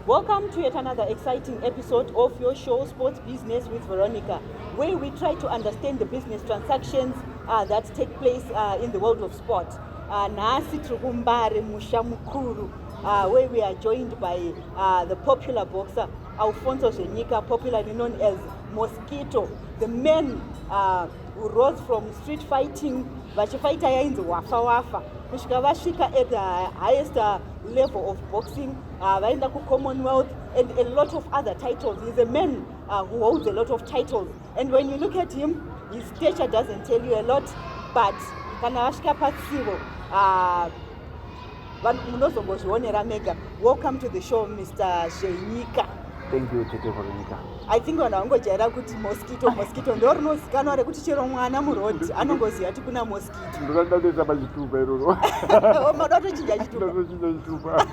Welcome to yet another exciting episode of your show, Sports Business with Zvenyika, where we try to understand the business transactions that take place in the world of sport. Nasi Trukumbare Mushamukuru, where we are joined by the popular boxer Alfonso Zvenyika, popularly known as Mosquito, the man who rose from street fighting, vachifighter yainzi wafa wafa, kusvika vasvika at the highest level of boxing, vaenda ku Commonwealth and a lot of other titles. He's a man who holds a lot of titles, and when you look at him, his stature doesn't tell you a lot, but kana vasvika patsivo munozongozvionera mega. Welcome to the show, Mr. Zvenyika. Thank you, Zvenyika. I think vanhu vangojaira kuti mosquito ndo rinozikanwa rekuti chero mwana muroad anongoziva kuti kuna mosquito. Ndoda kutoisa pachitupa iroro. Mada kutochinja chitupa.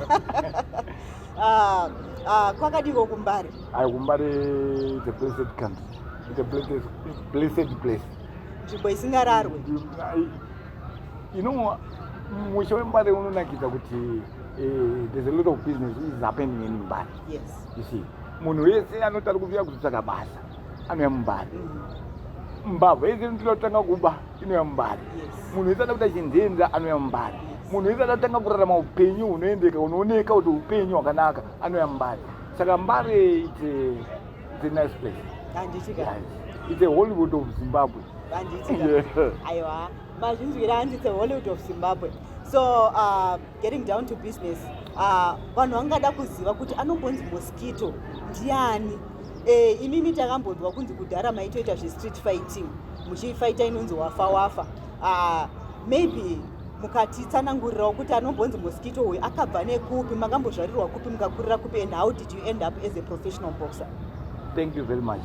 Kwakadiko kumbare? Kumbare is a blessed country. It's a blessed place. Nzvimbo isingararwe. You know, musha wembare unonakidza kuti there's a lot of business is happening in Mbare. Yes. You see, munhu wese anotari kuvira kuzotsvaka basa anouya mumbare. Mbavha yese inotanga kuba inouya mumbare. Munhu wese anoda kuti achinzenza anouya mumbare. Munhu wese anoda kutanga kurarama upenyu hunoendeka hunooneka kuti upenyu hwakanaka anouya mumbare. Saka Mbare it's a nice place. It's a Hollywood of Zimbabwe. Aiwa, mazvinzwira hanzi it's a Hollywood of Zimbabwe. So getting down to business, vanhu vangada kuziva kuti anombonzi Mosquito ndiani. Imimi takambonzwa kunzi kudhara maitoita zve-street fighting, muchifighta inonzi wafa wafa. Maybe mukatitsanangurirawo kuti anombonzi Mosquito uyu akabva nekupi, makambozvarirwa kupi, mukakurira kupi, and how did you end up as a professional boxer? Thank you very much.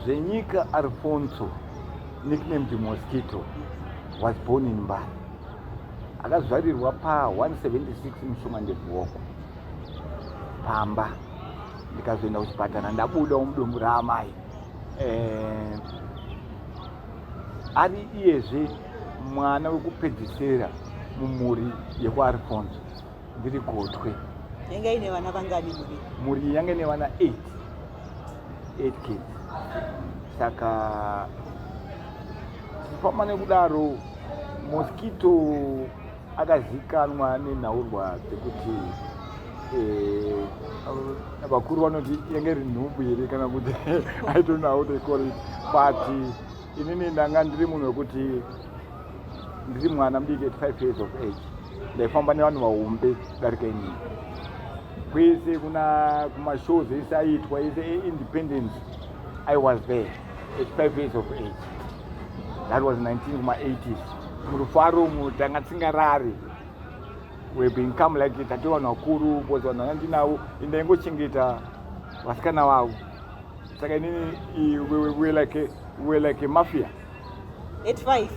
Zvenyika Alfonso, nicknamed Mosquito, was born in Mbare. Akazvarirwa pa 176 Mushongandebhuoko Pamba. Ndikazoenda kuchipatara ndabuda mudumbu raamai. Ari iyezve mwana wekupedzisira mumhuri yekuAlfonso. Ndiri gotwe. Yanga ine vana vangani muri? Muri yanga ine vana 8 kids. Saka tifamba nekudaro Mosquito akazikanwa nenhaurwa dzekuti vakuru vanoti yange iri nhumbu here kana kuti I don't know how they call it, but inini ndanga ndiri munhu wekuti ndiri mwana mudiki at 5 years of age, ndaifamba nevanhu vahombe kudarika inini kwese kumashows ese aitwa ese independence. I was there at 5 years of age. That was 1980s. Murufaro mutanga tsingarari. We become like it. Tati vanhu vakuru because vanhu vandinawo indaingochengeta vasikana vavo. Saka inini we were like a mafia. At 5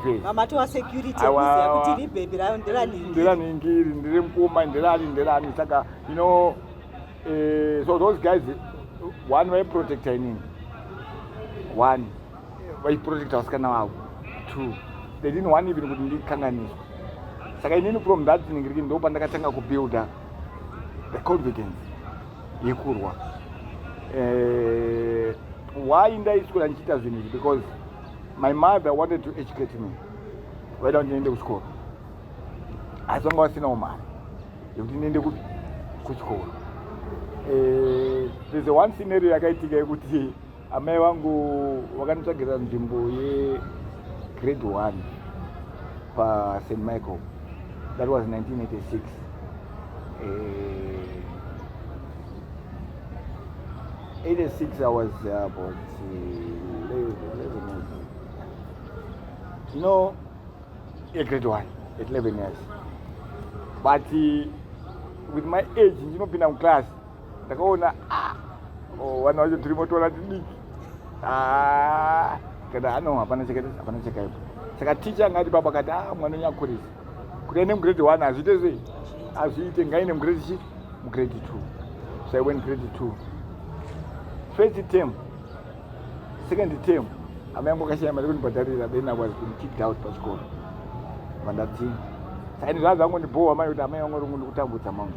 years. Mama to security kuziya kuti baby rayo ndirani ndiri mukoma ndirani. Saka you know, so those guys, one way protector inini. One, why protect vasikana vavo. Two, they didn't want even kuti ndikanganiswa. Saka inini from that thing ndo pandakatanga kubuilda the confidence yekurwa. Why ndaiswera ndichiita zvinhu izvi? Because my mother wanted to educate me. Vaida kuti ndiende kuchikoro. Asi vanga vasinawo mari yekuti ndiende kuchikoro. There's one scenario yakaitika yekuti amai vangu vakanitsvagira nzvimbo yegrade 1 paSt Michael. That was 1986. 86 I was about 11 years. You know, grade 1 at 11 years. But with my age, ndinopinda muklas ndakaona vanhu vacho tiri motora tidiki. Kada hapana cheka ipo. Saka ticha angati baba kati mwana unyakurisa kuti aende mugrade 1 hazviite sei, hazviite, ngaine mugrade 2. So I went grade 2. First term, second term, amai angu akashaya mari kundibhadharira, then I was being kicked out pachikoro. Mandati saka ini zvangu zvangondibhowa mai kuti amai vangu vari kutambudza mangu.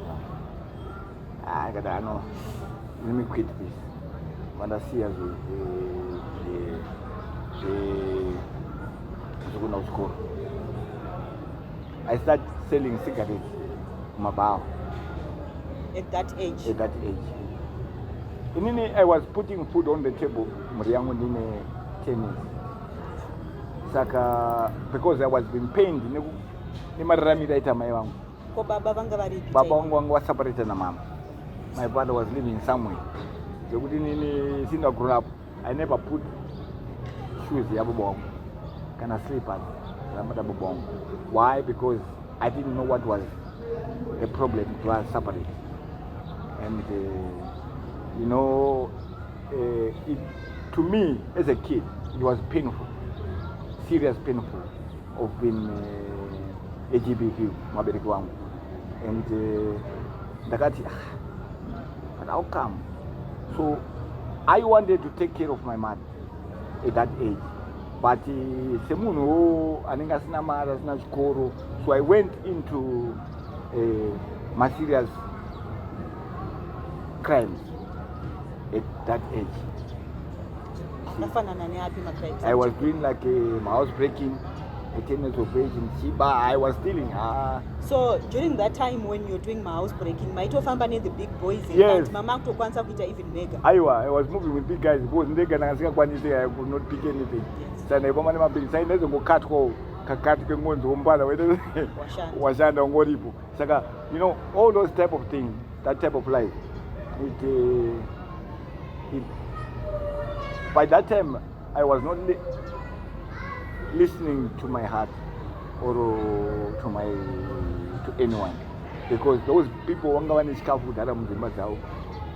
I got no. Let me quit this. When I see as school, I start selling cigarettes in my bar. At that age? At that age. I was putting food on the table, tennis. Saka, because I was being pained, Baba vanga vari Baba wangu was separated na mama. My father was living somewhere. So since I grew up, I never put shoes ya baba. Can I sleep at baba? Why? Because I didn't know what was the problem to us separate. And to me as a kid, it was painful, serious painful of being LGBT, mabeleko wangu. And ndakati, but how come? So I wanted to take care of my mother at that age. But semuno anenga sina mara sina chikoro, so I went into my serious crimes at that age. I was doing like a house breaking, a tenant of age in Chiba. I was stealing. So during that time when you're doing my house breaking, might have found the big boys. Yes. Mama to kwanza kuita even mega. I was moving with big guys because I could not pick anything. So I was moving with big guys. All those type of things, that type of life. By that time, I was not listening to my heart or to anyone, because those people wanga vanishika food hata mzimba zao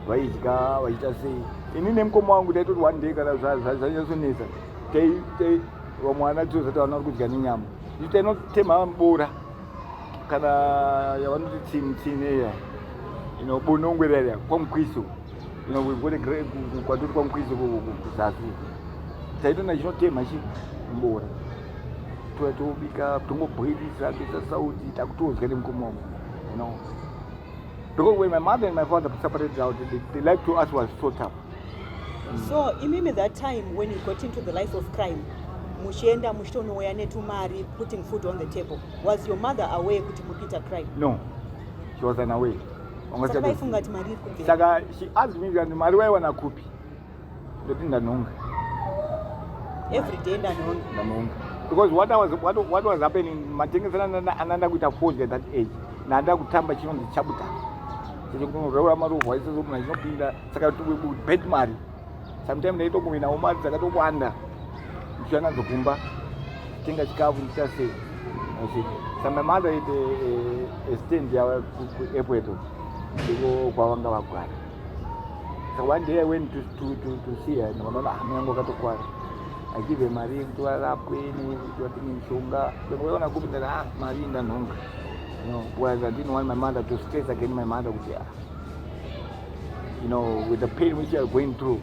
vaidya say inini mkomo wangu taitoti one day kana zvanyasonesa vamwana tozati vana vari kudya nenyama tainotema bora kana yavanoti tsine bonongwerera kwamukwiso kwatoti kwamukwiso kuzasi taitona chinotema bora tobika tongobhoilisa kuisa sauti takutodya nemukomo wangu. Because when my mother and my father separated out, the life to us was so tough. So imimi that time when you got into the life of crime, mushienda mushitonoya netumari, putting food on the table, was your mother aware kuti mupita crime? No, she was unaware. Saka she asked me that mari waiwana kupi, ndoti ndanonga. Every day ndanonga. Because what was happening, matengesana ananda kuita forge at that age, nanda kutamba chinonzi chabuta. Chinokunoreura marovha aisezomuna chinopinda, saka bet mari. Sometimes ndaitokuwinawo mari dzakatowanda. Ndichanazokumba, tenga chikafu ndichasei. So my mother had a stand there airport. Ndiko kwavanga vagwara. So one day I went to see her, ndinoona hangu akatokwara. I give her mari kuti varapwe kuti vatenge mishonga. Ndinoona kupinda mari ndanhonga. Whereas I didn't want my mother to stress again. My mother would say, with the pain which you are going through,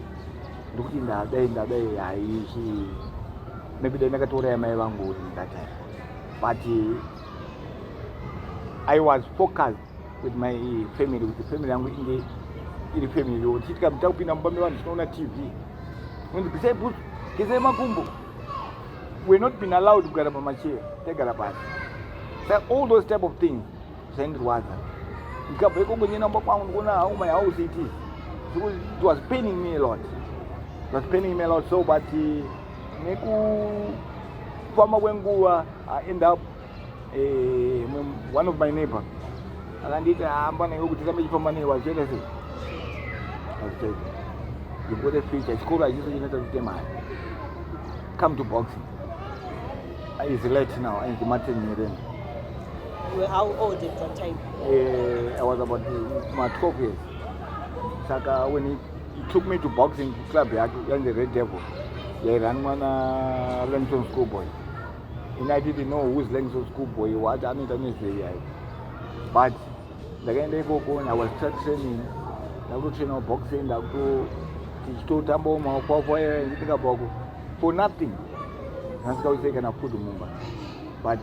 looking at she maybe they never told her my wangu that time. But I was focused with my family, with the family I'm in the family. She come talking on TV. When the say put we're not been allowed to get up on my chair, take a bath. So all those type of things, send water. My house it is. It was paining me a lot. It was paining me a lot. So, but I end up one of my neighbors. And I did money was jealous. You go to the future. School I used to come to boxing. It's late now, and the matter is you were how old at that time? I was about 12 years. Saka when he took me to boxing club, he ran the Red Devil. He ran one Langston schoolboy. And I didn't know who's Langston schoolboy. What I mean, but the guy they go and I was training. I was training boxing. I go teach to tambo for nothing. That's how they can afford to move. But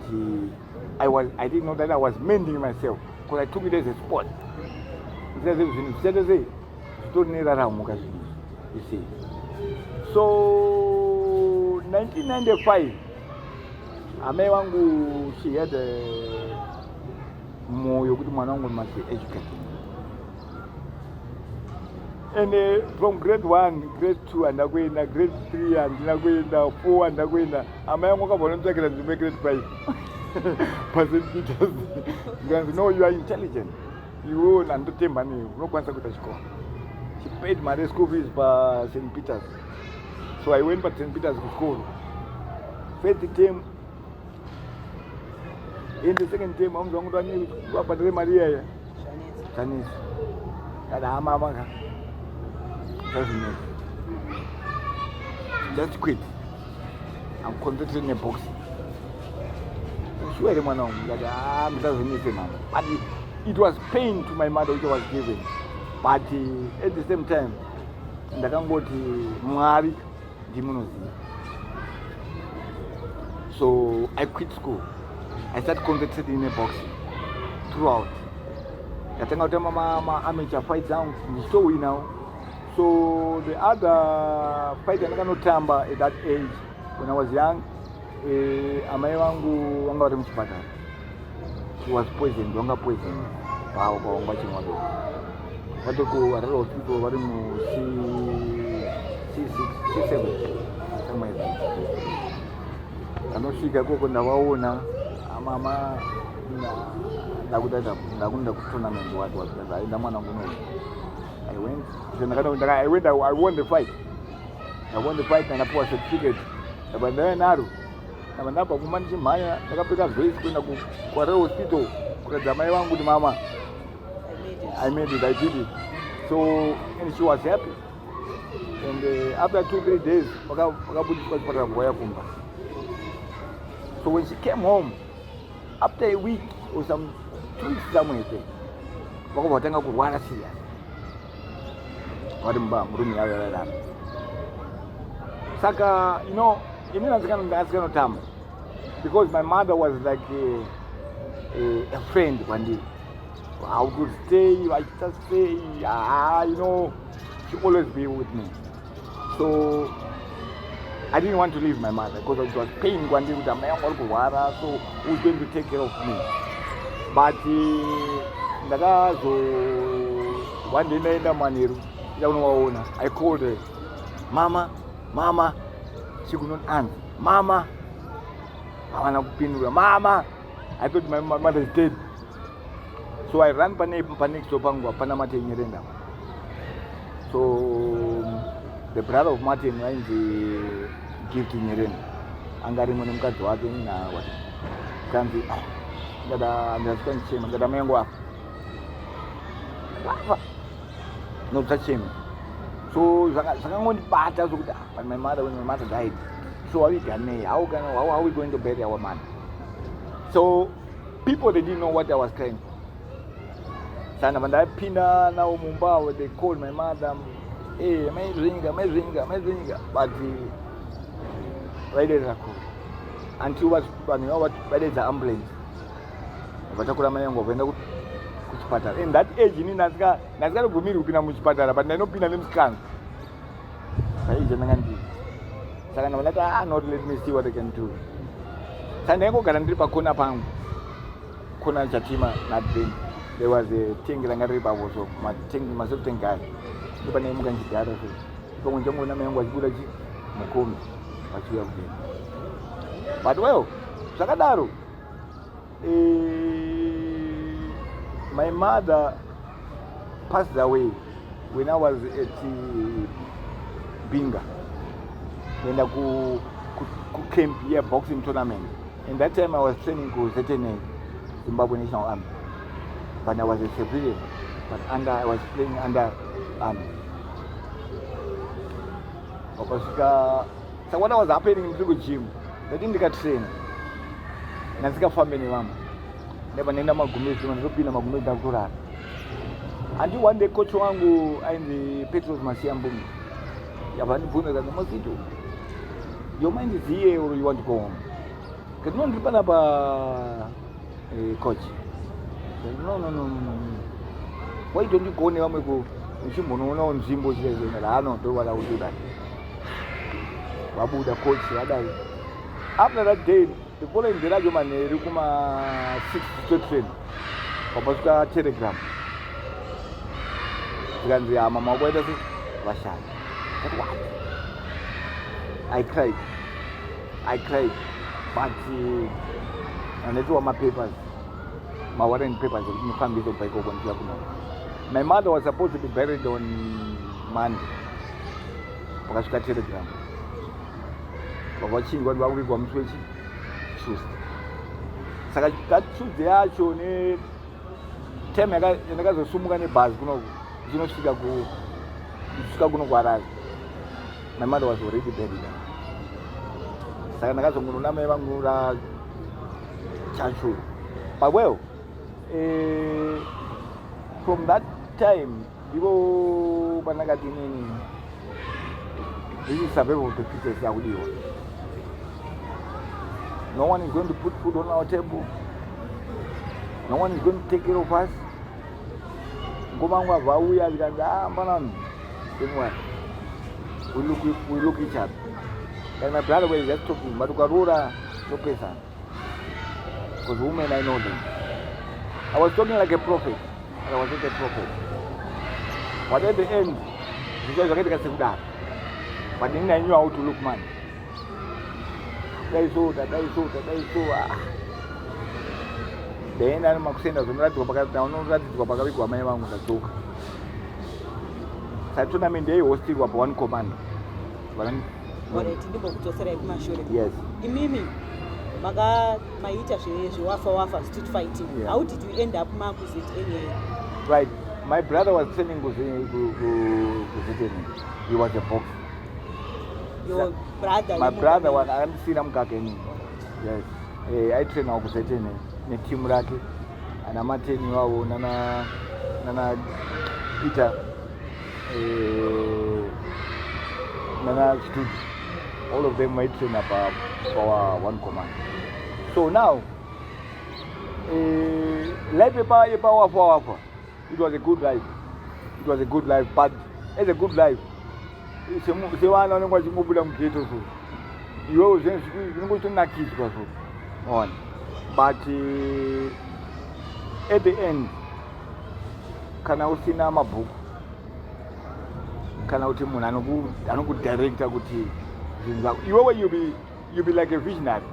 I didn't know that I was mending myself because I took it as a sport. zvinhu zvichaita sei zvitori neraramo kazviri, you see. So 1995 amai wangu she had moyo kuti mwana wangu must be educated. And from grade 1, grade 2 andakuenda, grade 3 andina kuenda, 4 andakuenda, amai wangu akabva nomutsvakira nzvimbo grade 5 paSt Peters. Because no, you are intelligent. You nandotemba newe unokwanisa kuita chikoro. She paid my school fees paSt Peters. So I went to St. Peter's school. First term, in the second term, I'm going to go to Maria. Chinese. Mama. Just quit. I'm concentrating in boxing. Sure, but it was pain to my mother which I was given. But at the same time, ndakangoti Mwari ndimunoziva. So I quit school. I started concentrating in boxing throughout. Ndakatanga kutamba amateur fights zangu ndichitowinawo. So the other fight andakanotamba at that age when I was young, amai wangu wanga vari muchipatara. She was poisoned, wanga poisoned. Wanga chimwado. Vatoko Arara hospital vari mu C7 somewhere there. Anosvika koko ndavaona mama ndakunda kutournament what was that. I mwana wangu no. I won the fight. And I put a certificate. But then I ndabva kumani chimhanya ndakapfeka vest kuenda kuArara hospital kuratidza mai vangu kuti mama I made it, I did it. So and she was happy. And after 2-3 days vakabudiswa chipatara nguva yapfumba. So when she came home after a week or some 2 weeks somewhere there, vakabva vatanga kurwara serious. Vari murume yavo yararama. Saka, you know, inini ndasikanotamba because my mother was like a friend kwandiri. I would stay, I just stay, you know, she always be with me. So I didn't want to leave my mother because it was pain kwandiri kuti amai wangu vari kurwara, so who's going to take care of me? But one day ndaenda Manheru, unovaona, I called her, Mama, she could not answer. Mama, havana kupindura. Mama, I thought my mother is dead. So I ran panic to pangu apana mate nyerenda. So the brother of Martin went to give to nyerenda. Angari mwana mkazi wake na watu. Kanzi ndasikia nchema ngada mengo hapo. No touch him. So zakangondibata zokuti but when my mother died, so how are we going to bury our mother? So people, they didn't know what I was crying. Sana vandapinda now Mumbai, they called my mother, hey, Zvenyika, but why did I call? Until what is the ambulance? Vatakura mayango venda kuchipatara. In that age ini nasika gumiri kupinda muchipatara, but ndinopinda nemusikana. Saizvo ndangandi. Saka ndavati not let me see what I can do. Saka ndaingogara ndiri pakona pangu. Kona chatima nadben. There was a thing ranga riri pavoso, masoft tank guy. Ndipo ndaimuka nchigara so. Ndipo njengoona mayangu achibuda mukome vachiuya kudeni. But well, zvakadaro. My mother passed away when I was at Binga. When I go camp here, boxing tournament. And that time I was training for certain Zimbabwe National Army. But I was a civilian. But I was playing under army. So what was happening in the gym, they didn't get trained. Nasika family mama. Never nenda magumezi, ndopina magumezi ndakurara. And one day coach wangu aindi Petros Masiambumi. Yavanibvunza kuti Mosquito, your mind is here or you want to go home? Because no ndipana pa coach. No. why don't you go nevamwe uchimbonoona nzvimbo chizvaizvona raanondovada kudai vabuda coach vadai. After that day the following day racho manheru kuma 6 train kwapasvika telegram tikanzi hama maoko aita sei vashaya. But what? I cried but anetiwa mapapers warrant papers ekuti mufambiso kubva ikoko ndichiya kuno. My mother was supposed to be buried on Monday. Pakasvika telegram vakachinjwa kuti vakuvigwa musi wechi Tuesday. Saka that Tuesday yacho time yandakazosumuka nebhazi kunoku ichinosvika kuno kuHarare. My mother was already buried. Saka ndakazongoona mai vangu chacho. But well, from that time, people panakati nini, this is survival of the fittest yakudiwa. No one is going to put food on our table. No one is going to take care of us. Ngomangwa vauya zikazi mbanani, don't worry. We look each other. And my brother was just talking, but ukarura no pesa. Because women, I know them. I was talking like a prophet. I was not a prophet. But at the end, because I get a second. But then I knew how to look, man. That is so. Then I'm saying that I'm not going to go my mom with a joke. So I told them they was still one command. Yes. Maita wafa street fighting. Yeah. How did you end up with it anyway? Right. My brother was training with he was a boxer. Your brother? My brother was, I haven't seen him again. Yes. I train now with the team raki. And I'm training now, Nana Peter. Nana Stutz. All of them might train up for one command. So now, life it was a good life. It was a good life, but it's a good life. It's a one on what you move on Mosquito. You always go to Nakis on. But at the end, can I see my book? Can I tell you, I don't go director go you be like a visionary.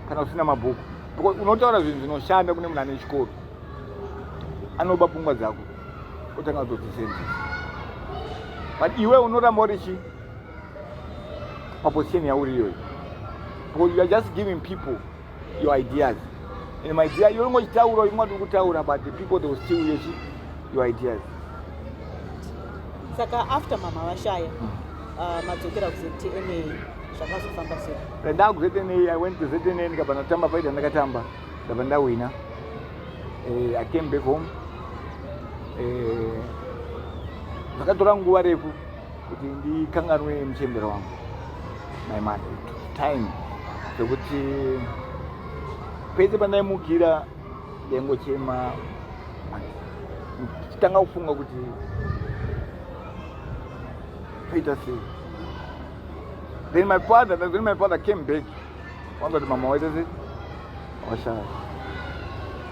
Can I see my book? Because you know what I'm no shine up in the school. I know Babunga Zago. What I'm going to say. But you will not more she. Because you are just giving people your ideas. And my idea, you don't want to tell about the people that will steal your ideas. Saka after Mama Washaya, Matokera was a TNA. And now I went to Zvenyika and Kabanatamba fight and Nakatamba, the Banda winner. I came back home. Nakaturangu warefu kuti kangarwe mchembero wangu. My man, time. So kuti pese pandaimukira ndengochema chitanga kufunga kuti faita sei. Then my father came back. One of the mama was it? Osha.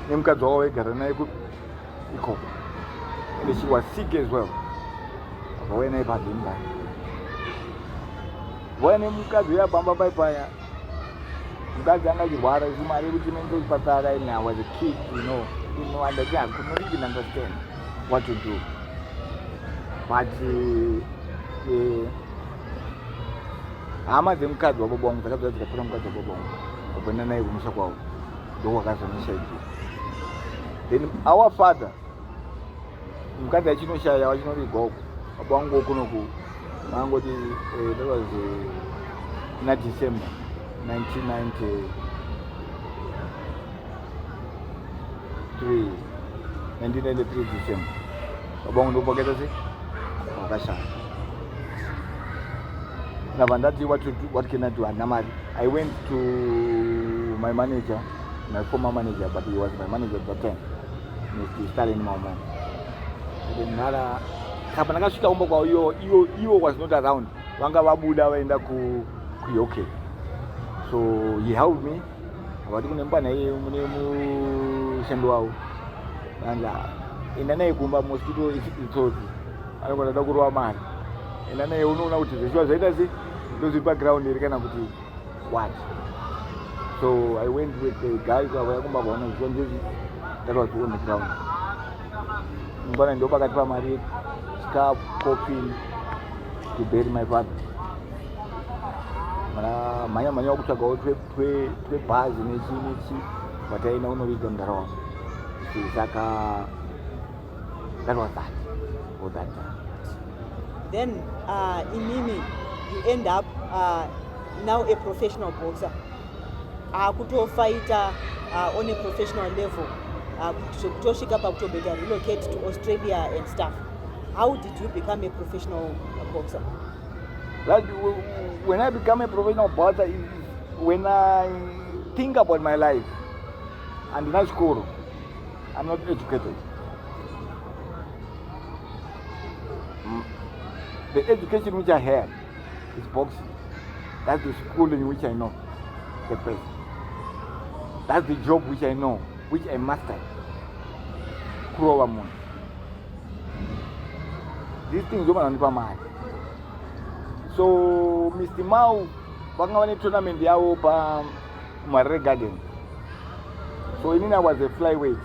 Nemkadzi wawe gara naye ikoko. And she was sick as well. When I had him back. When mukadzi yabamba paipaya. Mukadzi angachirwara zimari kuti nendo chipatara and I was a kid, didn't understand, could not even understand what to do. But hama dzemukadzi wabobongo dzakabva dzikatora mukadzi wabobongo wabvenda naye kumusha kwawo ndokwakazonisha iji. Then our father mukadzi achinoshaya wachinoligwako baba wangu okunoku mangoti that was na December 1993 December baba wangu ndopoketa se wakashaya. Now, what can I do? I went to my manager, my former manager, but he was my manager at that time, Mr. Stalin Mauman. ndinara kapa ndakasvika kumba kwavo iwo was not around, vanga vabuda vaenda kuuk. So he helped me, avati kune mubana iye mune mushando wavo, anda enda naye kumba Mosquito itsotsi anogona da kurova mari, enda naye unoona kuti zvichiva zvaita sei ndozviri paground here kana kuti what. So I went with the guys vauya kumba vaona zvichiva ndezvi, that was on the ground. Mubana ndo pakati pamari chikafu, coffee to bury my father. Mana manya kutsvagawo twebhazi nechi wataina unoviga mundaraunda. Saka that was that for that time. Then in Mimi you end up now a professional boxer. Kuto fighter on a professional level. Kutosvika pakutobeta relocate to Australia and stuff. How did you become a professional boxer? That, when I become a professional boxer is when I think about my life and in school, I'm not educated. The education which I had is boxing. That's the school in which I know the best. That's the job which I know, which I mastered. These things don't understand my. So Mr. Mao vanga vane tournament yavo pa Marere Garden. So inini I was a flyweight.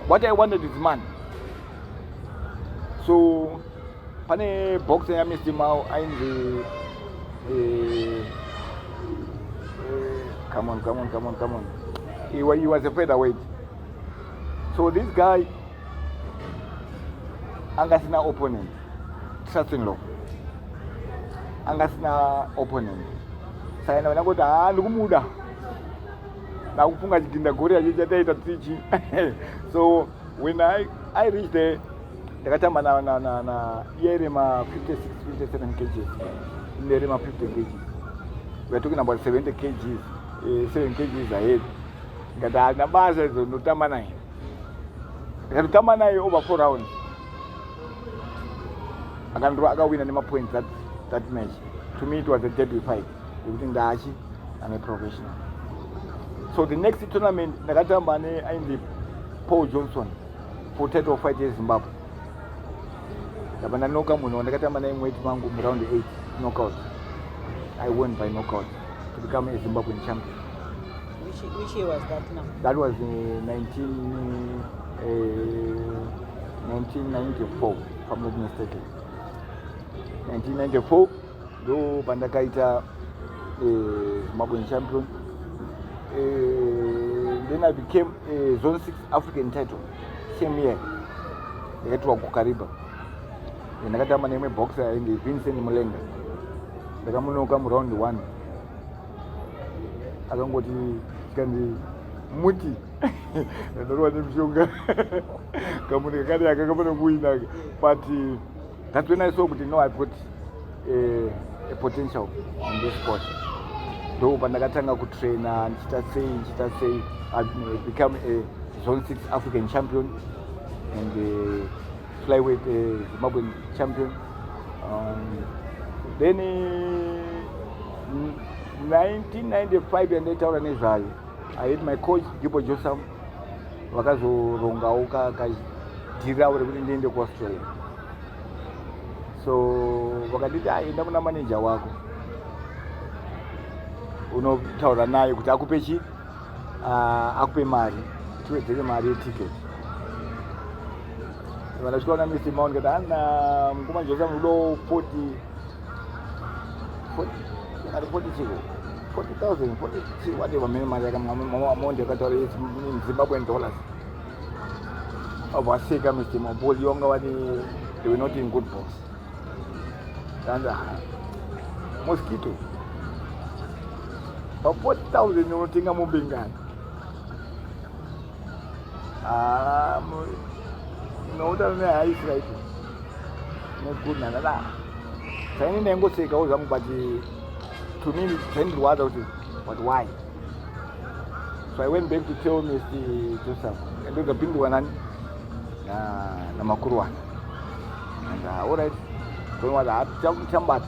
What I wanted is man. So pane boxer ya Mr. Mao aindi come on. He was a featherweight. So this guy angasina opponent. Trust-in-law. Angasina opponent. Saya na kuti ndikumuda. Na kufunga chidinda gori achitaita tichi. So when I reached there, ndakatamba na yere ma 56 57 kg. Ndere ma 50 kg. We are talking about 70 kg. 7 kg ahead. Ngata na basa ndotamba naye. Ndakatamba naye over 4 rounds. Aka win my points that match. To me it was a deadly fight. Everything that I'm a professional. So the next tournament ndakatamba ne Paul Johnson for title fight in Zimbabwe. Ndabana noka muno ndakatamba naye mweight mangu round 8 knockout. I won by knockout to become a Zimbabwean champion. Which year was that now? That was in 1994, if I'm not mistaken. 1994, ndo pandakaita Zimbabwean champion. Then I became a Zone 6 African title same year. Ndakatwa kuKariba. Ndakatamba nemwe boxer in Vincent Mulenga. Ndakamunoka mu round 1. Akangoti kandi muti ndorwa nemshonga kamune kadi akakamana kuina, but that's when I saw that no, I've got a potential in this sport. Though pandakatanga kutraina nchita say I've become a Zone 6 African champion and flyweight Zimbabwean champion. Then 1995 and later on I had my coach Gibo Josam vakazorongawo kadhira uri kuti ndiende kuAustralia. So vakanditi enda kuna manager wako unotaura naye kuti akupe chi akupe mari tiwedzere mari yeticket. Vandasvika kuna Mr. Mao ndikati ana mukoma Josam udo 40 chiko 40,000, 40, whatever mari amount yakataura in Zimbabwean dollars. Vaseka Mr. Mao because they were not in good box. And Mosquito. But 40,000 unotenga mubengani. Unoona ne ice right. No good nana. Sasa ndengoseka uzamu but to me it was out, but why? So I went back to tell Mr. Joseph and the pindu wanani na makuru wana. And alright, when was that chambati?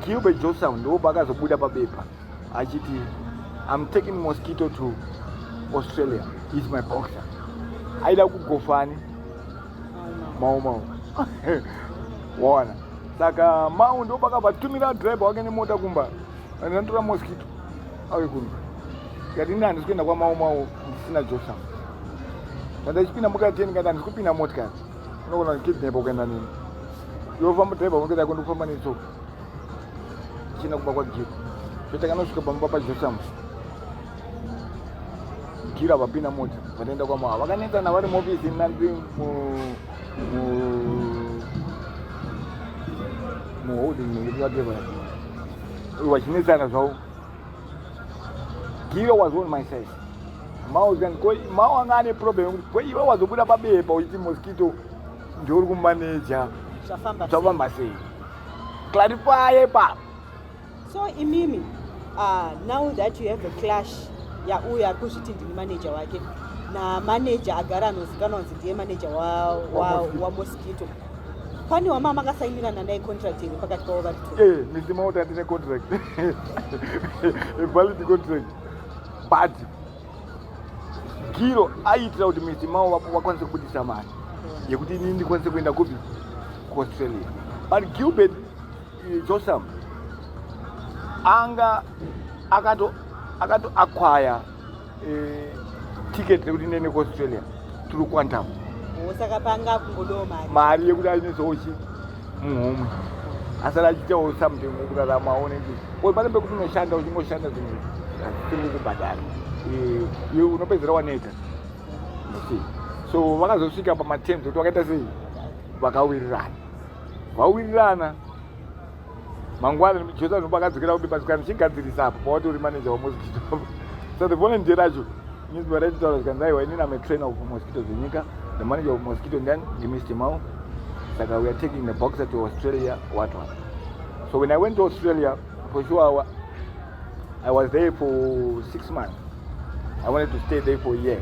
Kiube Joseph ndo bakazobuda pabepa. Achiti, I'm taking Mosquito to Australia. He's my boxer. Aida kugofani. Mau. Wana. Saka mau ndo bakabatumira driver wake ni mota kumba. Anantora Mosquito. Awe kunu. Kati nani sikwenda kwa mau sina Joseph. Kanda chipina mukati yeni kanda nisikupina motka. Unaona kidnap ukenda nini? Yova driver ungeza kundufamba niso. China kuba kwa jibu. Petaka noshuka pambapa Joseph. Kila wapina moja wataenda kwa mwa wakaneta na wale mobisi nandi mu holding ni whatever wachinisa na zao kila was on my side mao gan koi mao ngane problem koi iwe wazobuda pabepa uti Mosquito ndio ku manager chafamba sei clarify pa. So imimi now that you have a clash ya uya kushiti ndi manager wake na manager agara anozikana ndiye manager wa Mosquito. Kwani wa mama akasainira naye contract ile pakati kwa over 2? Mzima wote atine contract. A valid contract. But Kiro aitira kuti mzima wakwanza kubudisa mali. Yekuti nini kwanza kwenda kupi ku Australia. But Gilbert Joseph anga akato acquire ticket yekuti nene ku Australia through Quantum. Osaka panga kungodo mali yekuti ainozochi muhomwe asala achitawo something ukurara maone kuti pane pekuti unoshanda uchingoshanda zvinhu kubhadhara iwe unopedzera waneta. So vakazosvika pamaterms kuti vakaita sei vakawirirana mangwana Joseph nobakadzokera kubibasika nichigadzirisa apo pawati uri manager waMosquito. So the volunteer racho means we're taura zikanzaiwa inini I'm a trainer of Mosquito Zvenyika, the manager of Mosquito, and then give me Stimao. Like we are taking the boxer to Australia, what. So when I went to Australia, for sure I was there for 6 months. I wanted to stay there for a year.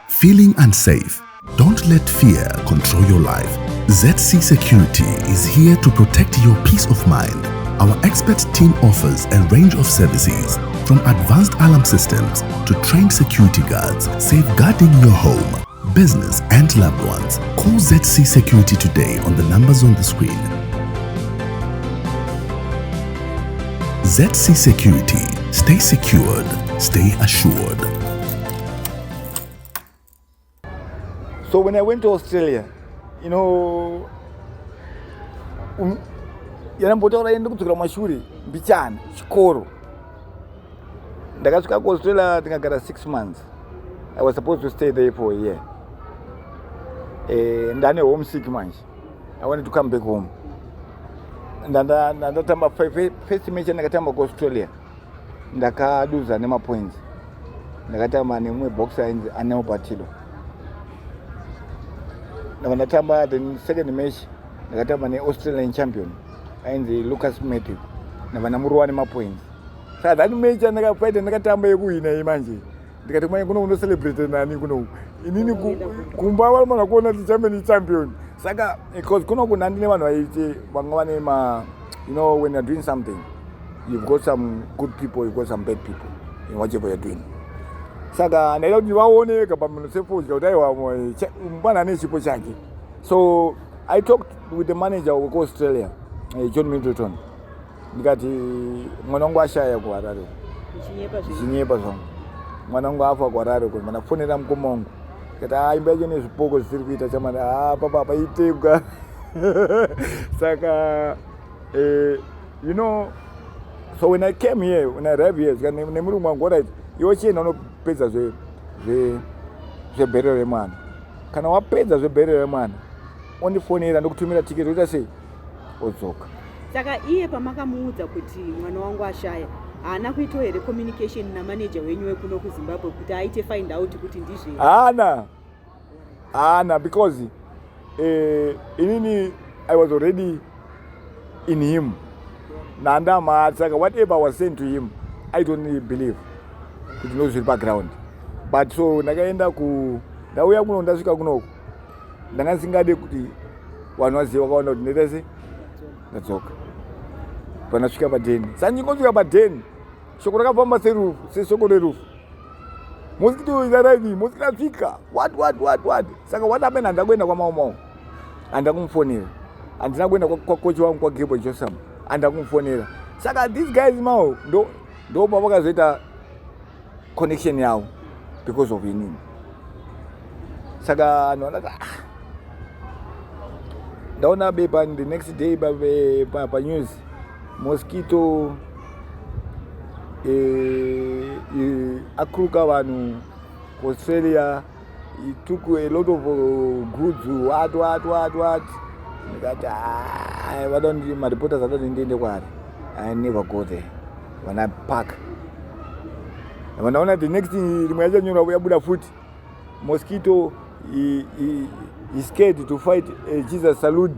Feeling unsafe? Don't let fear control your life. ZC Security is here to protect your peace of mind. Our expert team offers a range of services, from advanced alarm systems to trained security guards, safeguarding your home, business and loved ones. Call ZC Security today on the numbers on the screen. ZC Security. Stay secured, stay assured. So when I went to Australia, you know, yanambotaura ende kudzokera mashuri mbichana chikoro ndakasvika ku Australia ndikagara 6 months. I was supposed to stay there for a year. Ndane homesick manje. I wanted to come back home. Ndatamba first match ndakatamba ku Australia ndakaduza nema points. Ndakatamba nemwe boxer ane Batilo. Ndatamba the second match ndakatamba ne Australian champion ainzi Lucas Matthew navanamurwa nemapoints. Saka that match ndakapaita ndakatamba yekuhina imanje ndikati manje kuno uno celebrate nani kuno inini kumba wala mana kuona champion. Saka because kuno kunandine vanhu vaiti vanga vane ma, you know, when you're doing something you've got some good people, you've got some bad people in whatever you're doing. Saka ndaida kuti vaoneka pamunosefodya kuti aiwa mwana ane chipo chake. So I talked with the manager of Australia, John Middleton. Ndikati mwana wangu ashaya ku Harare. Chinyepa zvangu. Mwana wangu afa ku Harare kuti manafonera mukoma wangu. Kati imba yacho nezvipoko zvisiri kuita chamana papa paitebwa. Saka you know, so when I came here, when I arrived here, nemurume wangu right, iwe chena unopedza zvebherero remwana. Kana wapedza zvebherero remwana, ondifonera ndokutumira tiketi uita sei odzoka. Saka iye pamakamuudza kuti mwana wangu ashaya, haana kuita here communication na manager wenyu wekuno kuZimbabwe kuti aite find out kuti ndizve? Haana, because inini I was already in him. Nandama, saka whatever was sent to him, I don't really believe. It knows his background. but so ndakaenda ndauya kuno ndasvika kunoko ndanga singade kuti vanhu vaziva vakaona kuti ndetese ndadzoka panasvika pa10 sandingosvika pa10 shoko rakafamba seshoko rerufu Mosquito is arriving, Mosquito afika what saka what happened andakuenda kwa maumau andakumufonera andina kuenda kwa coach wangu kwa Gable Josam andakumufonera saka these guys mau ndo pavakazoita connection yavo because of inini saka anhu anati ndaona bepa the next day pa news Mosquito akruka vanhu kuAustralia, he took a lot of goods what ndikati vadonti mareporters adoti ndiende kwaari. I never go there when I park. Vanaona the next thing rimwe yachanyorwa yabuda futi Mosquito he scared to fight Jesus Salud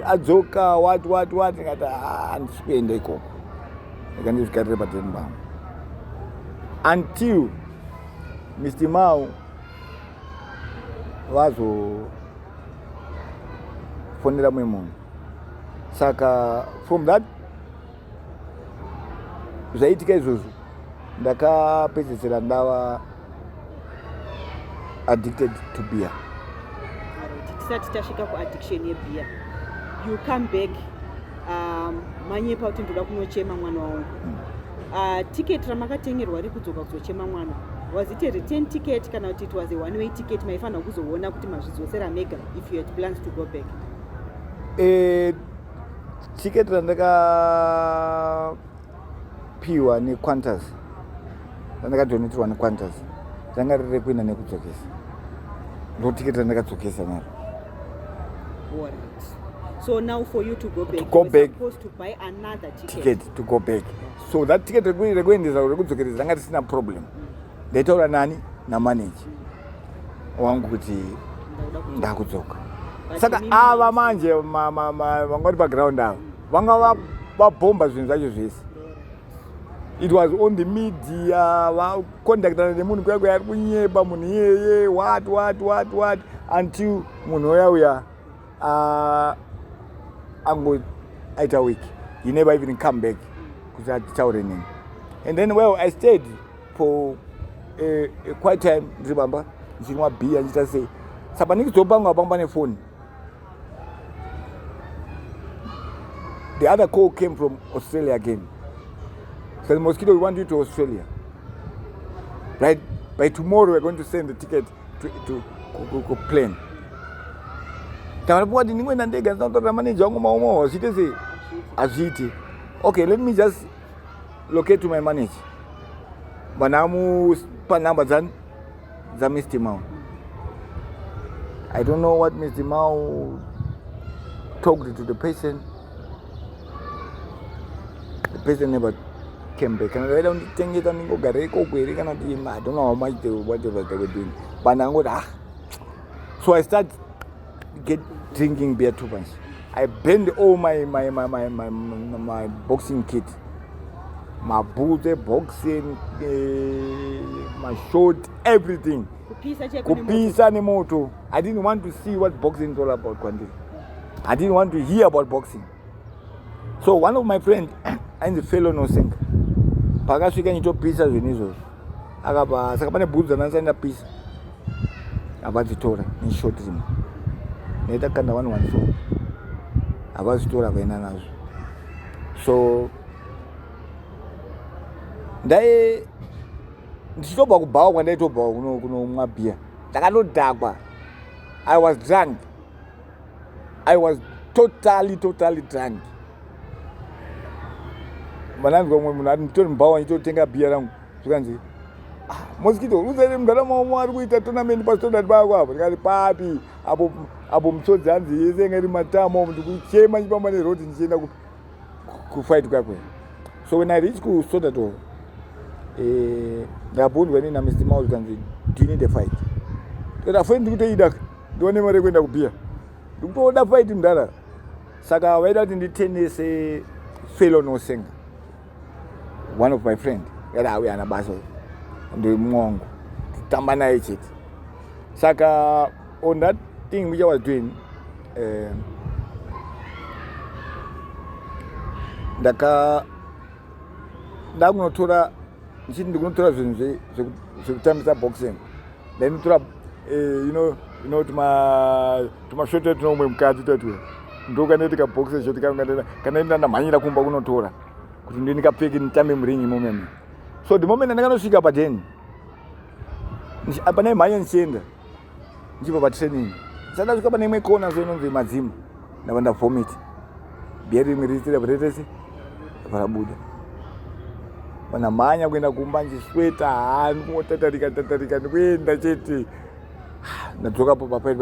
adzoka what ndikati handisikuenda ikoko ndikandizvikarire pa10 bam until Mr. Mao vazofonera mumwe munhu saka from that zvaitika izvozvo ndakapedzisira ndava addicted to beer. Tisati tasvika kuaddiction yebeer, you come back manyepa kuti ndoda kunochema mwana wangu. Ticket ramakatengerwa rikudzoka kuzochema mwana, was it a return ticket kana kuti it was a one way ticket maifanira kuzoona kuti mazvidzosera mega if you had plans to go back? Ticket randakapiwa neQuantas, randakadonetirwa neQuantas, ranga riri kuenda nekudzokesa. Ndo ticket randakadzokesa naro. Alright. So now for you to go back, you were supposed to buy another ticket to go back. So that ticket rekuendesa rekudzokeresa ranga risina problem. Ndaitaura nani namanager wangu kuti ndakudzoka. Saka ava manje vangori background ava vanga vabhomba zvinhu zvacho zvese. It was on the media, vaconductana nemunhu kuya ari kunyeba munhu iyeye what until munhu uya angoita week. He never even come back kuti atitaure neni. And then I stayed for a quite time ndirimbamba ndichinwa beer ndichita sei saka ndikuzopanga nefoni. The other call came from Australia again. Said, Mosquito, we want you to Australia. Right? By tomorrow, we're going to send the ticket to plane. Okay, let me just locate to my manager. Banamu pa number za Mr. Mao. I don't know what Mr. Mao talked to the patient. The patient never came back. And I don't think it on go I don't know how much whatever they were doing. But so I started drinking beer too much. I burned all my boxing kit. My boots, boxing, my short, everything. Kupisa ni moto. I didn't want to see what boxing is all about. I didn't want to hear about boxing. So one of my friends, and the fellow no sink. Pakasvika nito pisa zvenizo. Akapa saka pane boots dzanasanda pisa. Abadzitora ni short rim. Neta kanda 114. Abadzitora kaenda nazvo. So ndichitobva kubhawa kwandaitobva kunomwa beer ndakanodhakwa. I was drunk. I was totally drunk. Mananzwa mumwe munhu ati nditori mubhawa ndichitotenga beer rangu zvikanzi Mosquito uzere mundaramo wamwe ari kuita tournament pastandard pako apo ndikati papi apo mutsodzi hanzi yese ngari matamo ndikuchema chipamba nerodi ndichienda kufight kwakwe. So when I reached kuSodato ndabvunzwa nini naMr. Mao kanzi do you need a fight? Ndikati afai ndikutoida ndione mari yekuenda kubhiya ndikutoda fight mudhara. Saka vaida kuti nditendese fellow nosenga one of my friend yada auya nabasa ndimumwe wangu kutamba naye chete. Saka on that thing which I was doing, ndakunotora ndichiti ndikunotora zvinhu zvekutambisa boxing, then notora tumasvoto tunomwe mukati tatwe ndokanoiti kaboxing shoti kana ndamhanyira kumba kunotora kuti ndikapfeke nditambe muringi imomene. So the moment ndakanosvika pa10 apana mhanya ndichienda ndichibva patraining, ndasvika pane imwe kona inonzi madzima ndava ndavomit bheri rimwe risira bretesi parabuda pana mhanya kuenda kumba ndisweta ndimotatarika ndikuenda chete. Ndadzokapo papai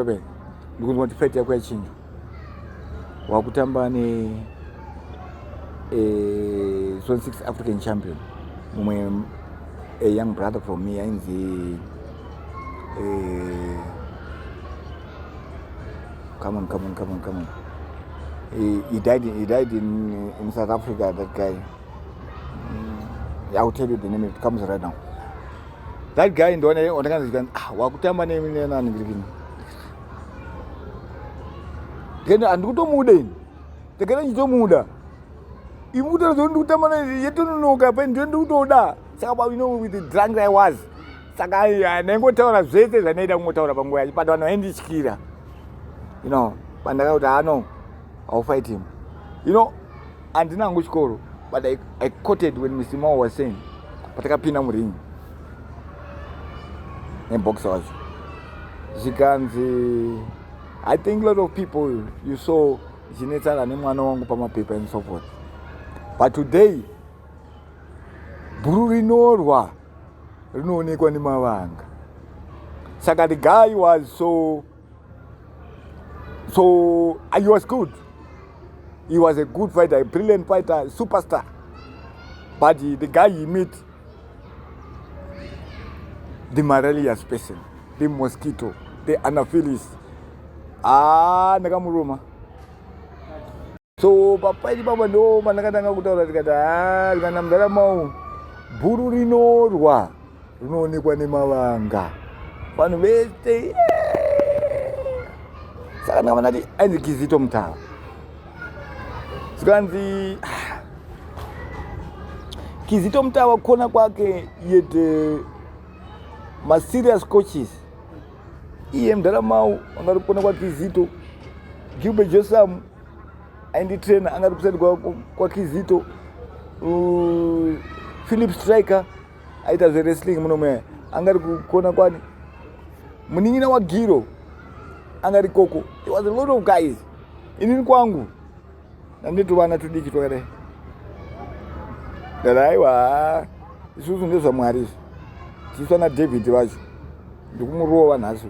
ndikunzwa kuti fight yako yachinjwa, wakutamba zone 6 African champion, mumwe a young brother from me ainzi come on. He died in South Africa, that guy. I'll tell you the name, it comes right now. That guy in the one wakutamba name nani ngirikini. Kena andikutomuda tekena nchitomuda imuda ndikutamba naye yetononoka pa ndikutoda. Saka with the drunk I was, saka nengotaura zvese zvanoita kungotaura panguva yacho, but vanhu vaindityira, pandakauti I'll fight him. Handina hangu chikoro, but I quoted when Mr. Mao was saying patakapinda muringi neboxer wacho zvikanzi, I think a lot of people you saw zvinetsana nemwana wangu pamapepa and so forth, but today bhuru rinorwa rinoonekwa nemavanga. Saka the guy was so he was good. He was a good fighter, a brilliant fighter, superstar. But the guy he met, the Marelias person, the Mosquito, the Anaphylis, nakamuruma. So papai baba ndo manakatanga kutaura tikati kana mndaramo bhuru rinorwa rinoonekwa nemavanga vanhu vese. Saka ndakamati ainzi Kizito Mutava, zikanzi Kizito Mutava kukona kwake yet serious coaches iye mndaramau angari kukona kwa Kizito, Gilbert Josam aindi trainer angari kusati kwa Kizito, Philip Striker aita wrestling munome angari kukona kwani, munin'ina wa Giro angari koko. There was a lot of guys. Inini kwangu nandito vana tudiki twakadai daraiwa isusu ndezva Mwari tiswa naDavid vacho ndikumurova nhasi.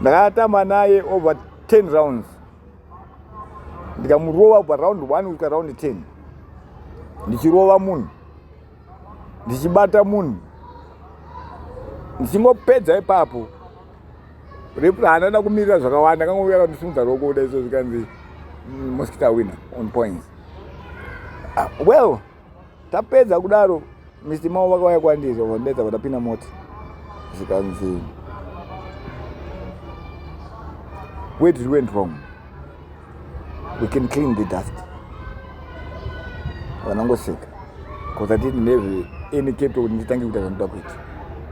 Ndakatamba naye over 10 rounds, ndikamurova kubva round 1 kusvika round 10, ndichirova munhu, ndichibata munhu, ndichingopedza ipapo refu haana kumirira zvakawanda, kangouya kundisimudza roko kuda izvo zvikanzi Mosquito winner on points. Well, tapedza kudaro Mr. Mao vakauya kwandiri vandedza vatapinda mota zvikanzi where did we went wrong, we can clean the dust. Vanangoseka because I didn't have any capital kuti nditange kuita zvanoda kuita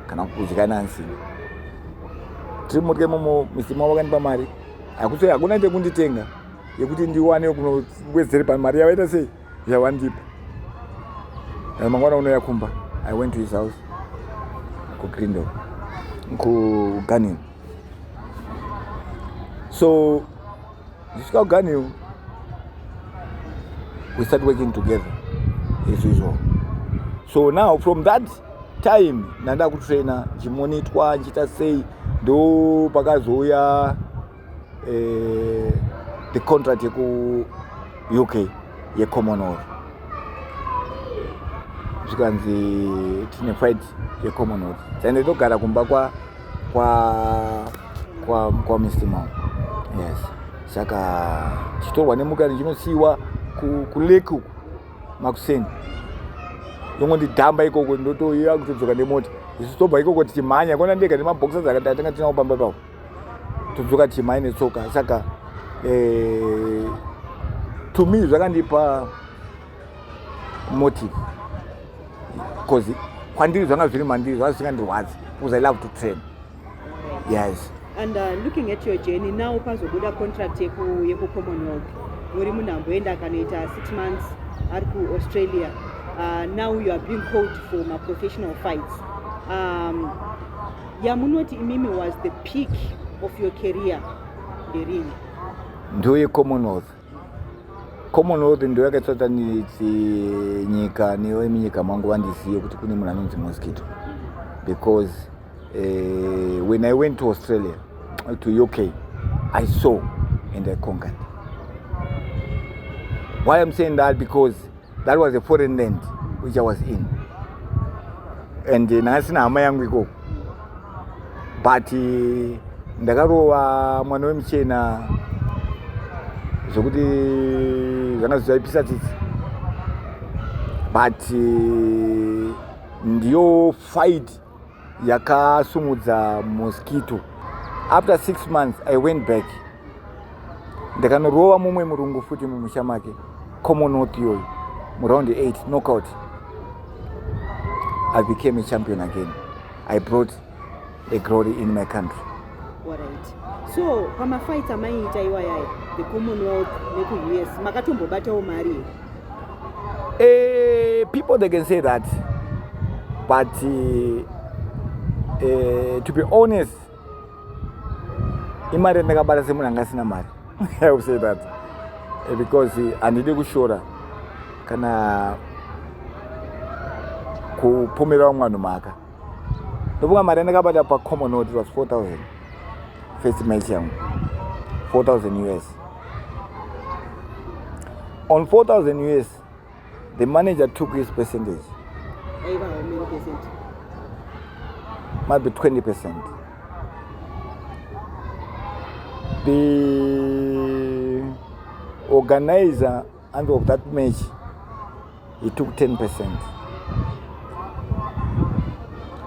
kana kudya nansi. Tiri motya imomo Mr. Mao vakandipa mari, hakuna ite kunditenga yekuti ndiwane kunowedzere pamari yavaita sei yawandipa. Mangwana unoya kumba, I went to his house kuGrindel kuGanil. So ndisvika kuGanil, we started working together as usual. So now from that time nanda kutraina chimonitwa nchita sei ndo pakazouya the contract yeku UK yeCommonwealth, zvikanzi tine fight yeCommonwealth. Saka ndogara kumba kwa Mr. Mao. Yes. Saka chitorwa nemukari chinosiiwa kulake uku makuseni, yongondidhamba ikoko ndotoiya kutodzoka nemota isu tobva ikoko tichimhanya kona ndega nemaboxers akatanga tinawo pamba papo todzoka tichimhanya netsoka. Saka to me zvakandipa motive because kwandiri zvanga zviri mandiri zvanga zvisingandirwadzi because I love to train. Yes. And looking at your journey now, pazobuda contract yeku Commonwealth, muri munhamboenda kanoita 6 months ari Australia. Now you are being called for my professional fights. Yamunoti imimi was the peak of your career in the ring. Ndoye Commonwealth ndo yakatata nyika niyo nyika mangu wandiziye kuti kune munhu anonzi Mosquito, because when I went to Australia, to UK, I saw and I conquered. Why I'm saying that? Because that was a foreign land which I was in, and nasina hama yangu iko, but ndakarowa mwana wemuchena zvokuti zvanga zvichaipisa tsitsi, but ndiyo fight yakasumudza Mosquito. After 6 months I went back, ndakanorowa mumwe murungu futi mumusha make Commonwealth yoyo muround 8 knockout. I became a champion again. I brought a glory in my country. Alright. So pama fight amaita iwaya the Commonwealth neku US makatombobatawo mari. People they can say that, but to be honest, imari ndakabata semunhu anga asina mari. I will say that because handidi kushora kana kupomera vamwe vanhu mhaka. Ndofunga mari yandakabata paCommonwealth was 4,000 first match yangu, 4,000 US. On 4,000 US, the manager took his percentage. How many percent? Might be 20%. The organizer of that match, he took 10%.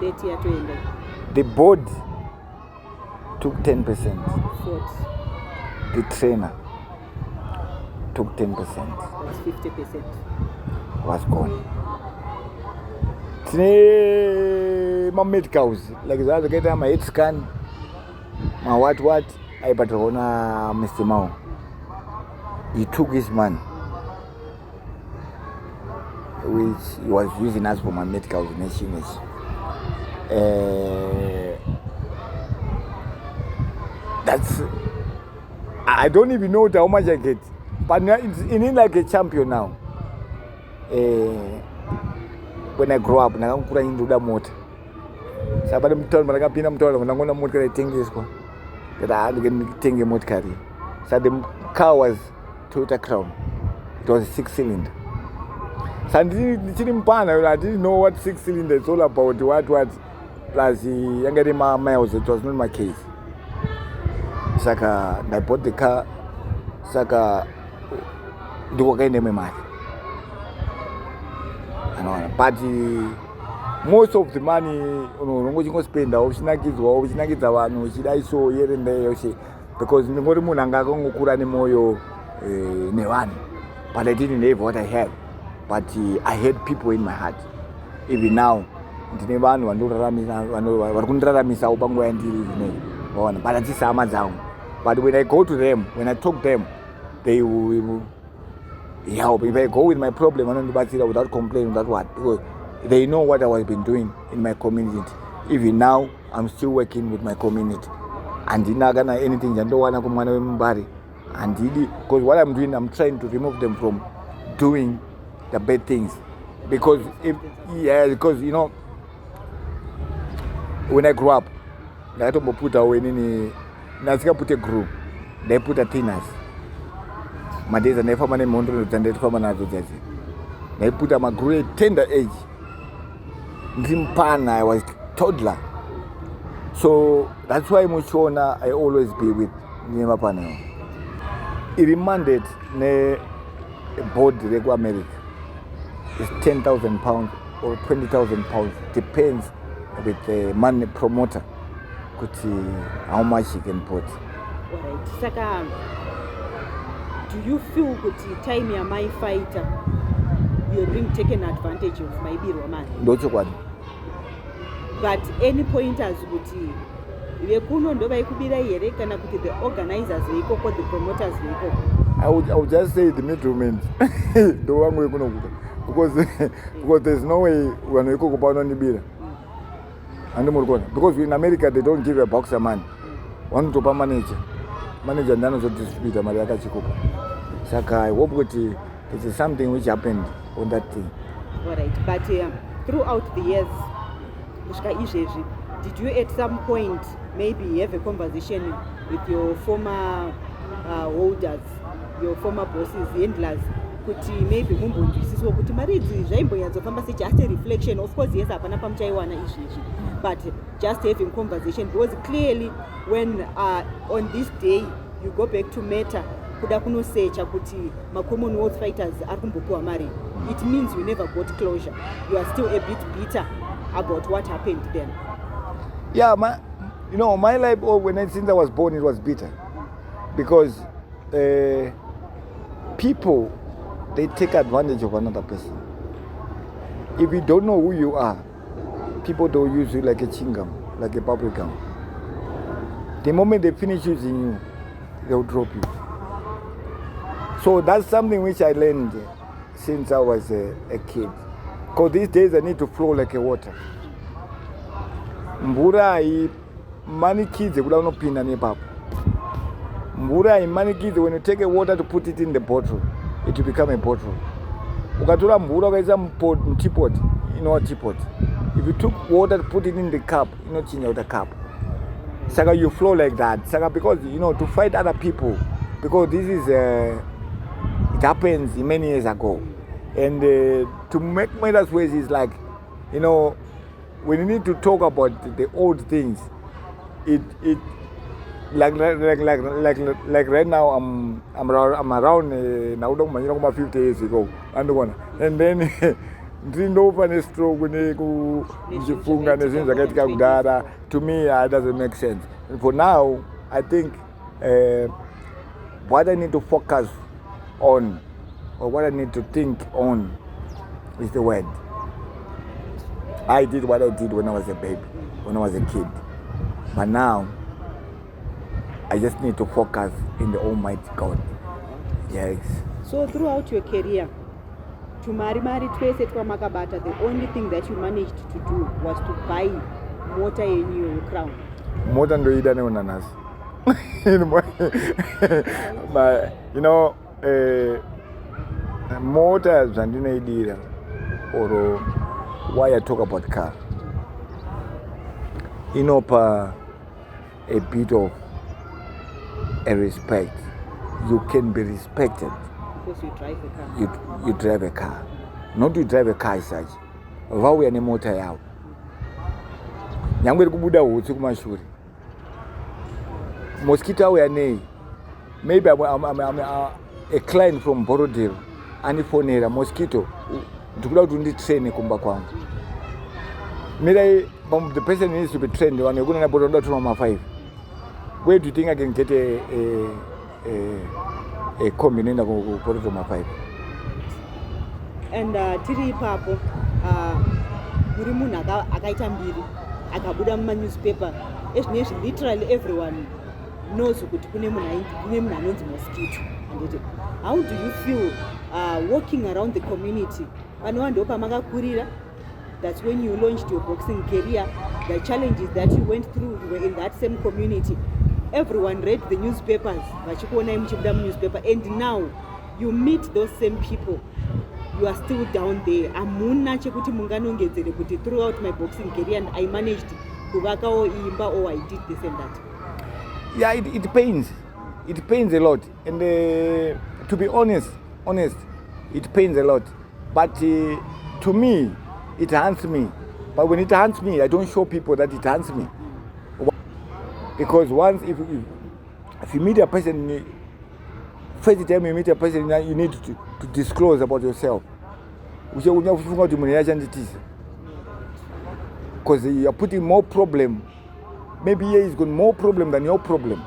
30 or 20? The board took 10%. What? The trainer took 10%. That's 50%. Was gone. My medicals, like that, get my head scan, my what, I better on Mr. Mao. He took his money, which he was using as for my medical machines. That's, I don't even know how much I get, but it's in like a champion now. When I grow up, I'm going to motor. So I'm told me I'm going to motor. I think this one. That I had to take a motor carry. So the car was Toyota Crown. It was a 6-cylinder. So I didn't know what 6-cylinder is all about. What plus the younger miles. It was not my case. Saka, I bought the car. Saka, do what kind of money. But most of the money, you spend, here and there, because but I didn't have what I had. But I had people in my heart. Even now, but when I go to them, when I talk to them, they will help. If I go with my problem, I don't do without complaining, without what, because they know what I have been doing in my community. Even now, I'm still working with my community. And I'm not gonna anything. I don't wanna come anybody. And because what I'm doing, I'm trying to remove them from doing the bad things. Because because when I grew up, I had to put away put a group. They put a thinners. My days are never money mountain and they put a great tender age. I was toddler. So that's why Muchona I always be with Nimapana. He remanded a board to America. It's £10,000 or £20,000. Depends with the money promoter how much he can put. Alright. Saka, do you feel that time ya my fighter you're being taken advantage of my biro man? But any pointers kuti vekuno ndo vaikubira here kana kuti the organizers veikoko, the promoters veikoko? I would just say the middlemen. Because there's no way when we cook about only beer. Because in America they don't give a boxer man. One to manager and then also distributor Mariaka Chikupa. Saka, I hope it is something which happened on that thing. Alright, but throughout the years, did you at some point maybe have a conversation with your former holders, your former bosses, handlers, kuti maybe mumbonzwisiswa kuti maridzi zvaimbonyadzofamba se just a reflection? Of course, yes, hapana pamuchaiwana izvizvi, but just having conversation, because clearly when on this day you go back to Meta kuda kunosecha kuti ma-Commonwealth fighters ari kumbopiwa mari, it means you never got closure. You are still a bit bitter about what happened then. Yeah, my life, since I was born, it was bitter. Because people, they take advantage of another person. If you don't know who you are, people don't use you like a chewing gum, like a bubble gum. The moment they finish using you, they'll drop you. So that's something which I learned since I was a kid. Because these days I need to flow like a water. Mbura manikize kuda unopinda nepapo. Mbura imanikize, when you take a water to put it in the bottle, it will become a bottle. Ukatora mbura ukaisa teapot, you know a teapot. If you took water to put it in the cup, you know change out the cup. Saka, you flow like that. Saka, because to fight other people, because this is it happens many years ago, and to make matters worse is like, when you need to talk about the old things, it like right now I'm around now 50 years ago, and then ndinova stroke kujifunga nezinto zakatika kudara. To me, it doesn't make sense. And for now, I think what I need to focus on, or what I need to think on, is the word. I did what I did when I was a baby, when I was a kid. But now, I just need to focus in the Almighty God. Yes. So throughout your career, to Mari Trace Makabata, the only thing that you managed to do was to buy motor in your crown. More than the Ida Neonanas. Motors and idea or why I talk about car. A bit of a respect. You can be respected. Because you drive a car. You drive a car. Not you drive a car as such. How we are in motor out. Nyangwe kubuda uchi kumashuri. Mosquito we are maybe I'm a client from Borodero. And for a Mosquito. Tukula tundi train kumba kwangu. The person needs to be trained when you're going to Borodero to 5. Where do you think I can get a combination of Borodero 5? And tiri papo muri munhu akaita mbiri akabuda muma newspaper ezvinezvi literally everyone knows kuti kune munhu anonzi Mosquito. And how do you feel walking around the community? Panova ndo pamakakurira. That's when you launched your boxing career. The challenges that you went through were in that same community. Everyone read the newspapers, vachikuona muchibuda newspaper, and now you meet those same people. You are still down there. Amuna chekuti munganongedzere kuti throughout my boxing career and I managed kuvakawo imba, or I did this and that. Yeah, it pains. It pains a lot. And to be honest, it pains a lot. But to me, it haunts me. But when it haunts me, I don't show people that it haunts me. Because once, if you meet a person, first time you meet a person, you need to disclose about yourself. because you're putting more problem. Maybe here he's got more problem than your problem.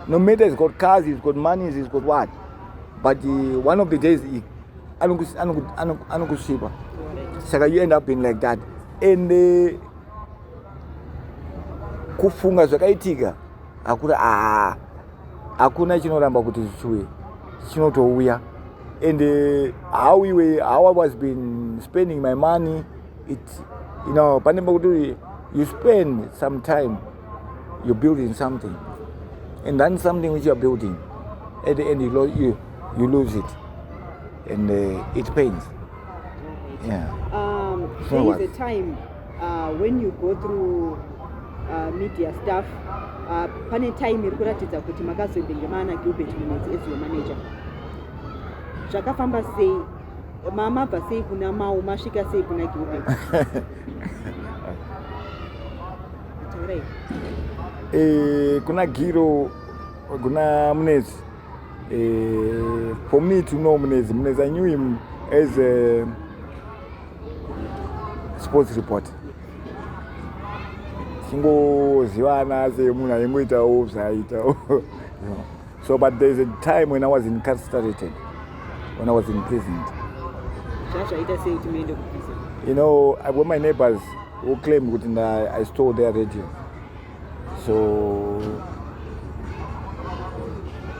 No matter he's got cars, he's got money, he's got what. But one of the days, anakushiba. So you end up being like that. And kufunga zvakaitika hakuna chinoramba kuti zvichiuye chinotouya. And how I was been spending my money, you spend some time, you're building something, and then something which you're building, at the end you lose it, and it pains. Yeah. There is a time when you go through media stuff, pane time irikuratidza kuti makazobengemana Gilbert Minutes as your manager. Zvakafamba sei? Mabva sei kuna Mau, masvika sei kuna Gilbert? Kuna Giro, kuna Munez. For me to know Munez, I knew him as a sports reporter. So, but there's a time when I was incarcerated, when I was imprisoned. When my neighbors who claimed that I stole their radio. So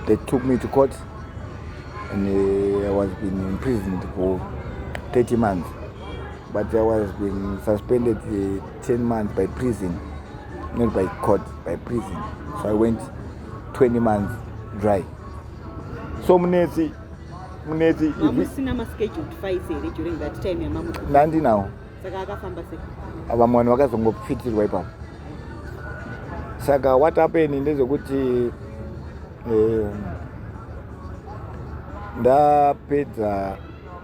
they took me to court, and I was being imprisoned for 30 months. But I was being suspended 10 months by prison, not by court, by prison. So I went 20 months dry. So Munezi, Mamu scheduled during that time. Nandi now. Abamwana vakazongofitirwa ipapo. Saka what happened ndezvekuti ndapedza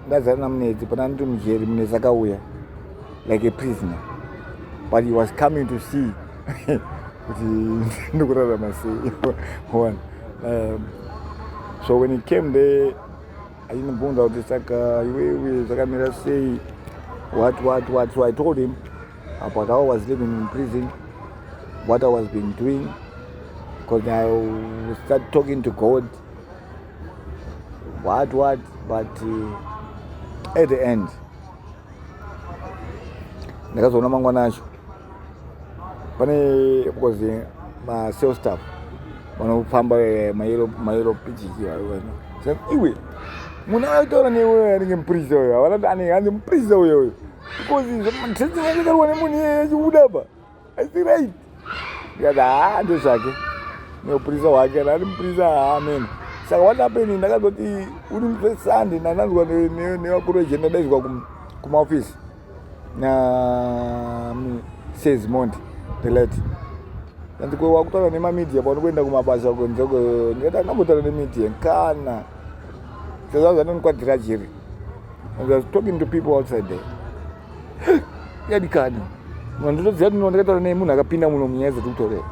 ndazara naMunezi pana ndi mujeri. Munezi akauya like a prisoner, but he was coming to see kuti ndikurarama sei. So when he came there, ainibvunza kuti saka iwewe zvakamira sei, what. So I told him about how I was living in prison, what I was been doing, because I started talking to God, what, but at the end, ndakazoona mangwana acho pane because my sales staff vanofamba mayero pichiki saka iwe munhu aitaura newe anenge muprista uyo avanati anenge muprista uyo because muthetsi vanekaruwa nemunhu iyeye achibuda pa asi right ndikati ndo zvake neuprista hwake ari muprista amen. Saka what happened ndakazoti uri mupresande ndananzwa nevakuru vejenda daizwa kumaofisi says Monty the late ndiko wakutaura nemamedia paunokuenda kumabasa kwenzoko ndikati anambotaura nemedia kana sezvanzi anondikwadhira jeri. I was talking to people outside there. Yadikani ndinoziva kuti ndakataura nemunhu akapinda muno munyaya dzekutorera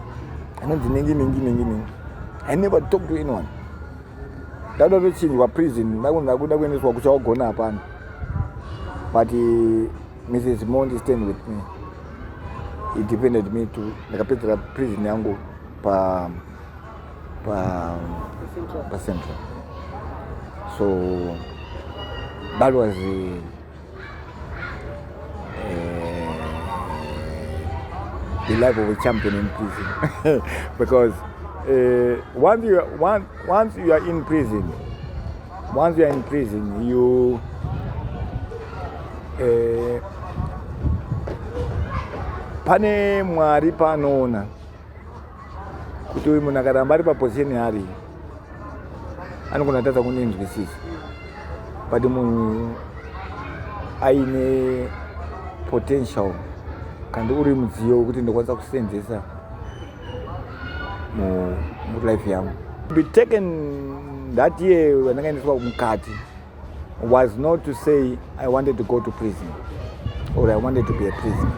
anonzi nengi. I never talked to anyone. Ndada tochinjwa prison ndakuda kuendeswa kuchaogona hapana, but Mrs. Monty stayed with me. He depended me to ndakapedzera prison yangu pa Central. So that was the life of a champion in prison. Because once you are in prison, you pane Mwari panoona kuti uyu munhu akaramba ari paposition yaari anogona tadza kundinzwisisa, but munhu aine potential kandi uri mudziyo wekuti ndokwanisa kusenzesa life yangu. To be taken that year vandakaendeswa mukati was not to say I wanted to go to prison or I wanted to be a prisoner.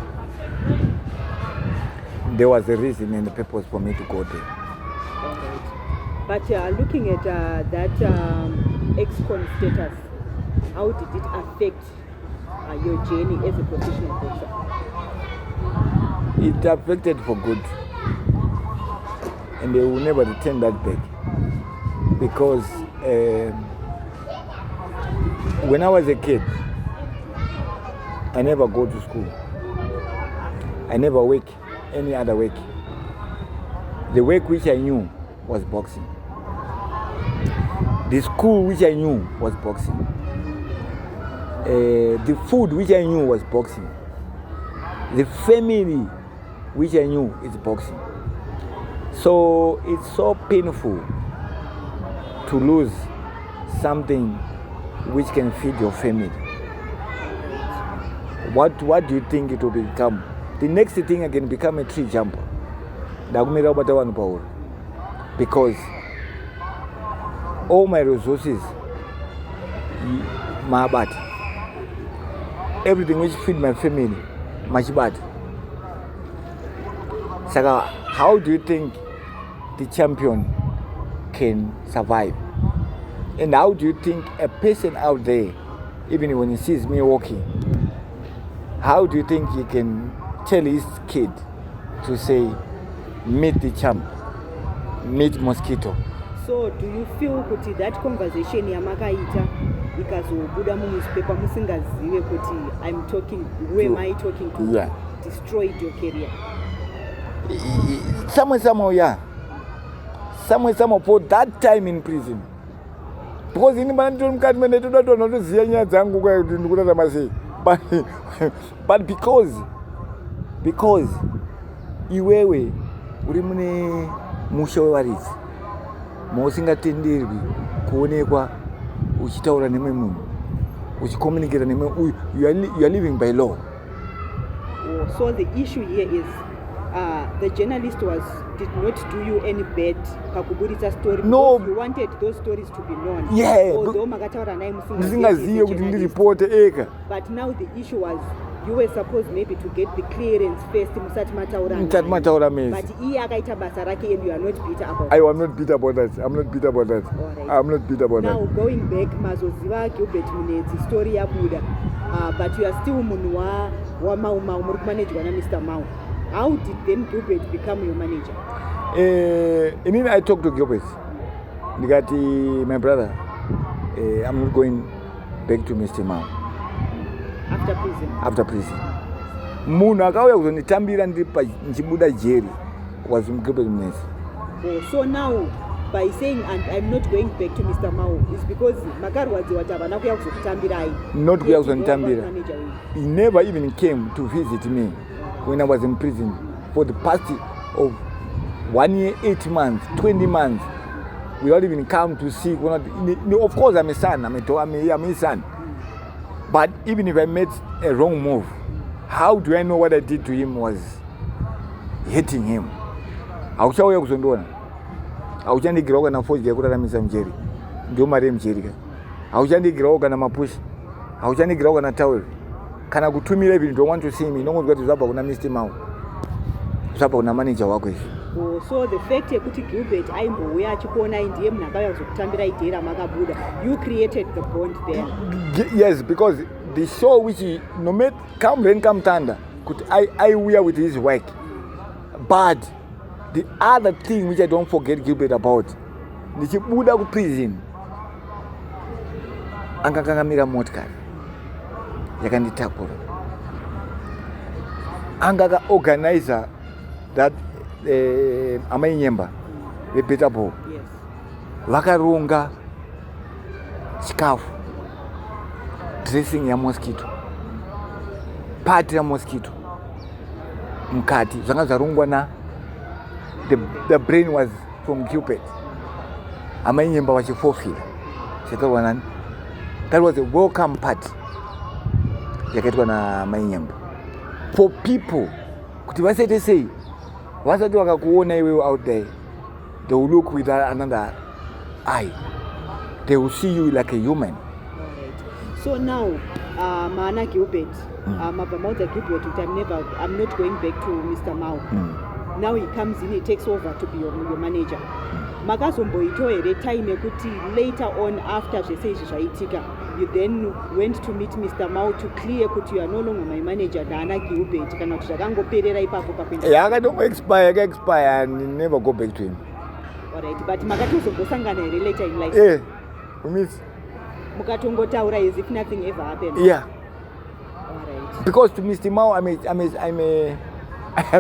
There was a reason and a purpose for me to go there. But looking at that ex-con status, how did it affect your journey as a professional boxer? it affected for good, and they will never return that back. Because when I was a kid, I never go to school. I never work any other work. The work which I knew was boxing. The school which I knew was boxing. The food which I knew was boxing. The family which I knew is boxing. So it's so painful to lose something which can feed your family. What do you think it will become? The next thing I can become a tree jumper. Because all my resources, my bad. Everything which feed my family, much bad. So how do you think the champion can survive? And how do you think a person out there, even when he sees me walking, how do you think he can tell his kid to say, meet the champ, meet Mosquito? So do you feel kuti that conversation yamakaita ikazobuda munewspaper musingazive kuti I'm talking, who am I talking to? Yeah. Destroyed your career? Somehow, yeah. Somehow for that time in prison. Because in but because iwewe uri mune musha wevaridzi mausingatenderwi kuonekwa uchitaura nemwe munhu uchicommunicate nemwe you are living by law. So the issue here is the journalist did not do you any bad pakuburitsa story. No, you wanted those stories to be known. Yeah, although makataura naye musingazive kuti ndiripote ega. But now the issue was you were supposed maybe to get the clearance first musati mataura mezi. But iye akaita basa rake and you are not bitter about I am not bitter about that. I'm not bitter about that. Right. I'm not bitter about now, that. Now going back mazoziva Gilbert Munetsi story yabuda, but you are still munhu wa Mau Mau muri kumanagwa na Mr. Mau. How did then Gilbert become your manager? I talked to Gilbert. Nigati, my brother, I'm not going back to Mr. Mau. After prison? After prison. Munhu akauya kuzonditambira ndiri nchibuda jeri was Gilbert Munetsi. So now, by saying I'm not going back to Mr. Mau, is because makarwadziwa kuti havana kuya kuzokutambirai. Not kuya kuzonditambira. He never even came to visit me when I was in prison for the past of 1 year, 8 months, 20 months. We all even come to see. Of course, I'm a son. I'm his son. But even if I made a wrong move, how do I know what I did to him was hitting him? Auchauya kuzondona. Auchandigirawo kana forge yakuraramisa mjeri. Ndio mari mjeri ka. Auchandigirawo kana mapush. Auchandigirawo kana towel. Kana kutumira if you don't want to see me, no one got to zaba kuna Mr. Mau. Zaba kuna manager wako hivi. So the fact yekuti Gilbert aimbouya achikuona ndiye munhu akauya kuzokutambira idhera makabuda, you created the bond there. Yes, because the show which no matter come rain come thunder, could I wear with his work. But the other thing which I don't forget Gilbert about, nichibuda ku prison, angakangamira motikari yakanditakura, angaka organizer that amainyemba vepetable vakaronga chikafu, dressing ya Mosquito, party ya Mosquito mukati zvanga zvarongwa na the brain was from Gilbert. Amainyemba vachifofira chakaitwa nani, that was a welcome party yakaitwa na Mainyemba for people kuti vasaite sei vasati vakakuona iwewe out there, they will look with another eye, they will see you like a human. So now Mana Gilbert, Mabamauta Gilbert, I'm not going back to Mr. Mau. Now he comes in, he takes over to be your manager. Makazomboito ere time yekuti later on after zvese izvi zvaitika you then went to meet Mr. Mao to clear kuti you are no longer my manager Dana Gilbert kana kuti zvakangoperera ipapo pakuenda. Yeah, I don't expire and never go back to him. Alright, but makatozongosangana here later in life. Yeah, we meet. Mukatongotaura as if nothing ever happened. Yeah. Alright. Because to Mr. Mao, I'm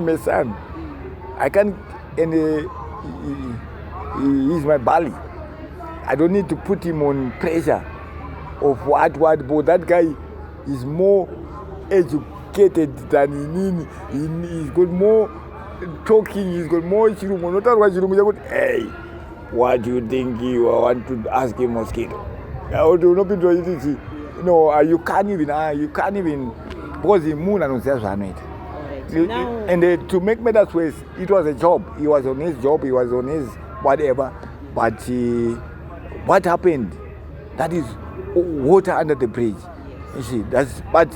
a son. I can't, and he's my Bali. I don't need to put him on pressure of what, but that guy is more educated than he's got more talking, he's got more chirungu. Not what chirungu, hey, what do you think you want to ask him, Mosquito? No, you can't even, because the moon and and to make matters worse, it was a job. He was on his job, he was on his whatever. But what happened? That is water under the bridge. You see, that's but.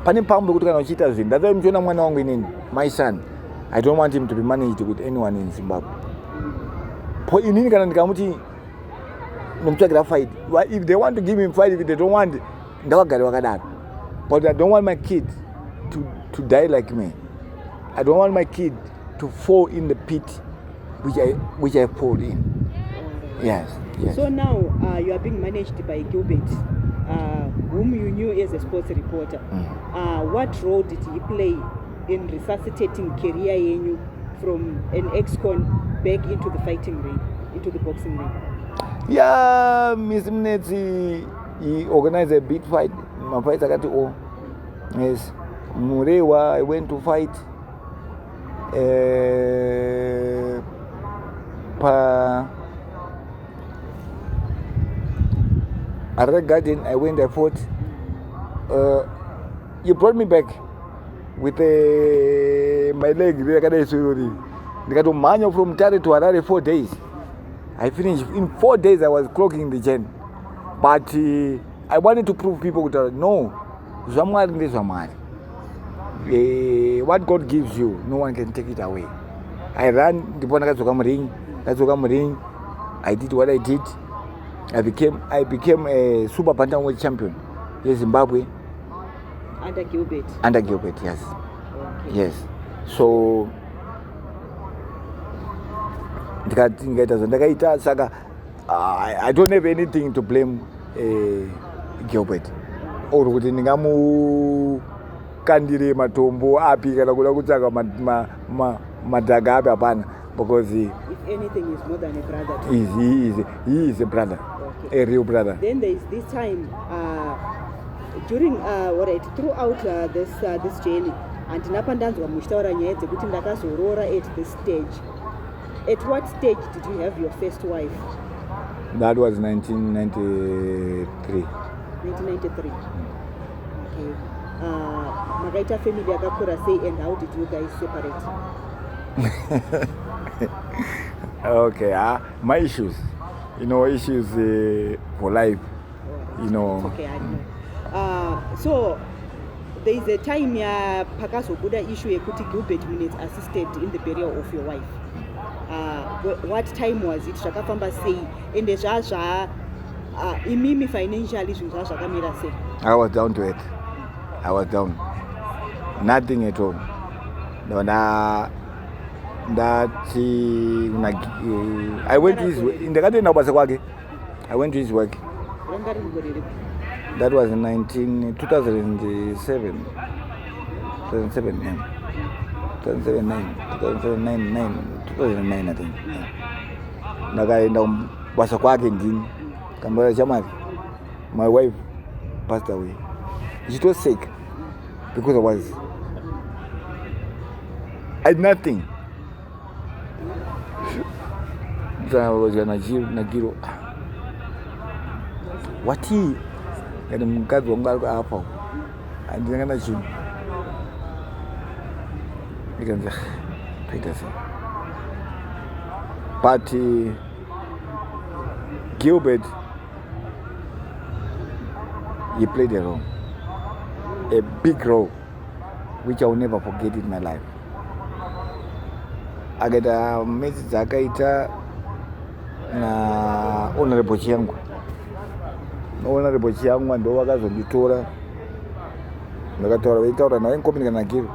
That's why my son, I don't want him to be managed with anyone in Zimbabwe. Fight. If they want to give him fight, if they don't want, but I don't want my kid to die like me. I don't want my kid to fall in the pit which I fall in. Yes. So now you are being managed by Gilbert, whom you knew as a sports reporter. What role did he play in resuscitating career Yenu from an ex-con back into the fighting ring, into the boxing ring? Yeah, Mr. Mnetzi, he organized a big fight. My fight I got to go. Yes. Murewa, I went to fight. Arad Garden, I went, I fought. You brought me back with my leg. They got to manual from Tare to Harare 4 days. I finished in 4 days. I was clocking the gen, but I wanted to prove people that no, what God gives you, no one can take it away. I ran the ring. I did what I did. I became a super bantamweight champion in Zimbabwe. Under Gilbert. Under Gilbert, yes. Okay. Yes. So. I don't have anything to blame Gilbert. Or kuti ndingamu kandire matombo api kana kuda kutsaka madhaga api apana, because if anything is more than a brother. He is a brother. Okay. A real brother. Then there is this time during throughout this journey, and napandanzwa muchitaura nyaya dzekuti ndakazorora at this stage. At what stage did you have your first wife? That was 1993. 1993. Okay. Magaita family yakakura say, and how did you guys separate? Okay. My issues. Issues for life. Okay, I know. So there is a time pakazobuda issue yekuti Gilbert Minutes assisted in the burial of your wife. What time was it? Zvakafamba sei? Ende imimi financially zvinhu zvakamira sei? I was down to it. I was down. Nothing at all. I went to his work. I went to his work. That was in 2007. 2007, yeah. 2009, I think. My wife passed away. She was sick because I had nothing. I was Nagiro. What he had a mukad wonga hapo. And then I should. But Gilbert, he played a role, a big role, which I will never forget in my life. I got a message na honorable Chiangu. noona ribochi yangu ndo vakazonditora ndakataura veitaura naye nkominika nakiro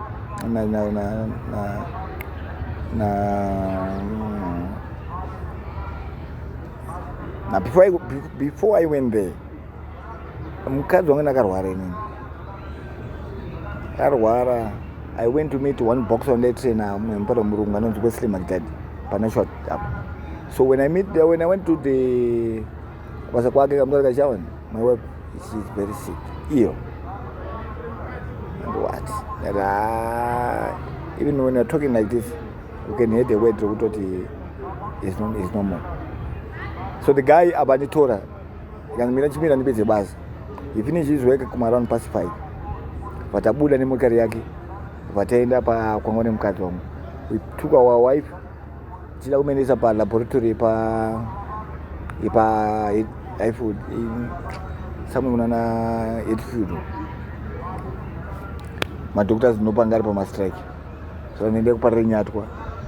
na before I went there mukadzi wangu ndakarwara inini karwara. I went to meet one boxer on that trainer mpata murungu anonzi Wesley Magdad panashot up. So when I went to the kwasa kwake kamtora kachawan, my wife, she's very sick, ill. And what? That, even when you're talking like this, you can hear the word Rutoti is normal. So the guy abanitora, Mira and busy bus. He finished his work come around past 5. But Abuda ni mukari yake. Wataenda pa kuangone mkazi wangu. We took our wife. Chila kumenisa pa laboratory pa food in somewhere unana eat food. Ma doctors no pangari pa ma strike. So nende kupata nyatwa.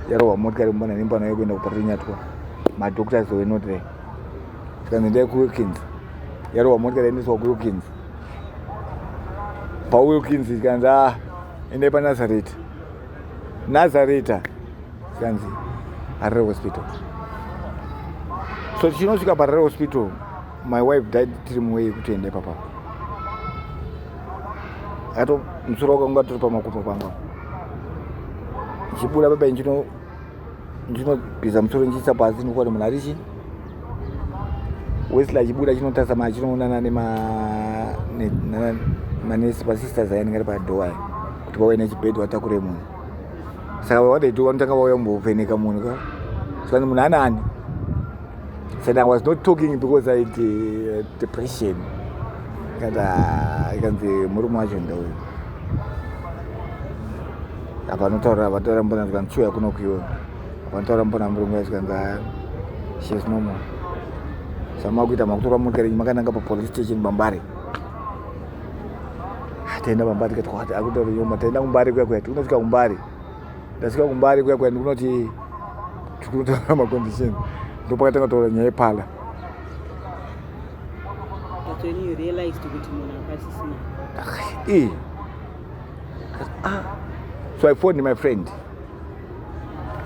Yaro wa motkari mbona nimba na yego ndio kupata nyatwa. Ma doctors were not there. So nende ku Wilkins. Yaro wa motkari ndi so ku Wilkins. Pa Wilkins ikanza ende pa Nazareth. Kanzi Harare Hospital. So she knows you Harare Hospital. My wife died 3 months kutende papa. Ato msuroka ngatu pa makupa panga. Chibula baba njino biza msuro njisa bazi nuko munarishi. Wesley chibula chino tasama chino nana ne manesi pa sisters ayani ngari pa doa. Kuti bawe ne chibedu atakure munhu. Saka what they do antanga bawe mbovheneka munhu ka. So munhu anani. Said I was not talking because I had depression. I can say murumu wacho ndawe. Apa notaura vatora mbona zvanchuya kuno kuiwa. Vantaura mbona murumu wacho kanga she is normal. Sama kuita makutora mukari makananga pa police station Bambari. Tenda Bambari katwa akutora yoma tenda Bambari kwa kwetu. Unafika Bambari. Ndasika Bambari kwa kwetu unoti tukutora ma condition. Ndopakatanga tola nyaya pala. But when you realized kuti munhu akasisina. So I phoned my friend.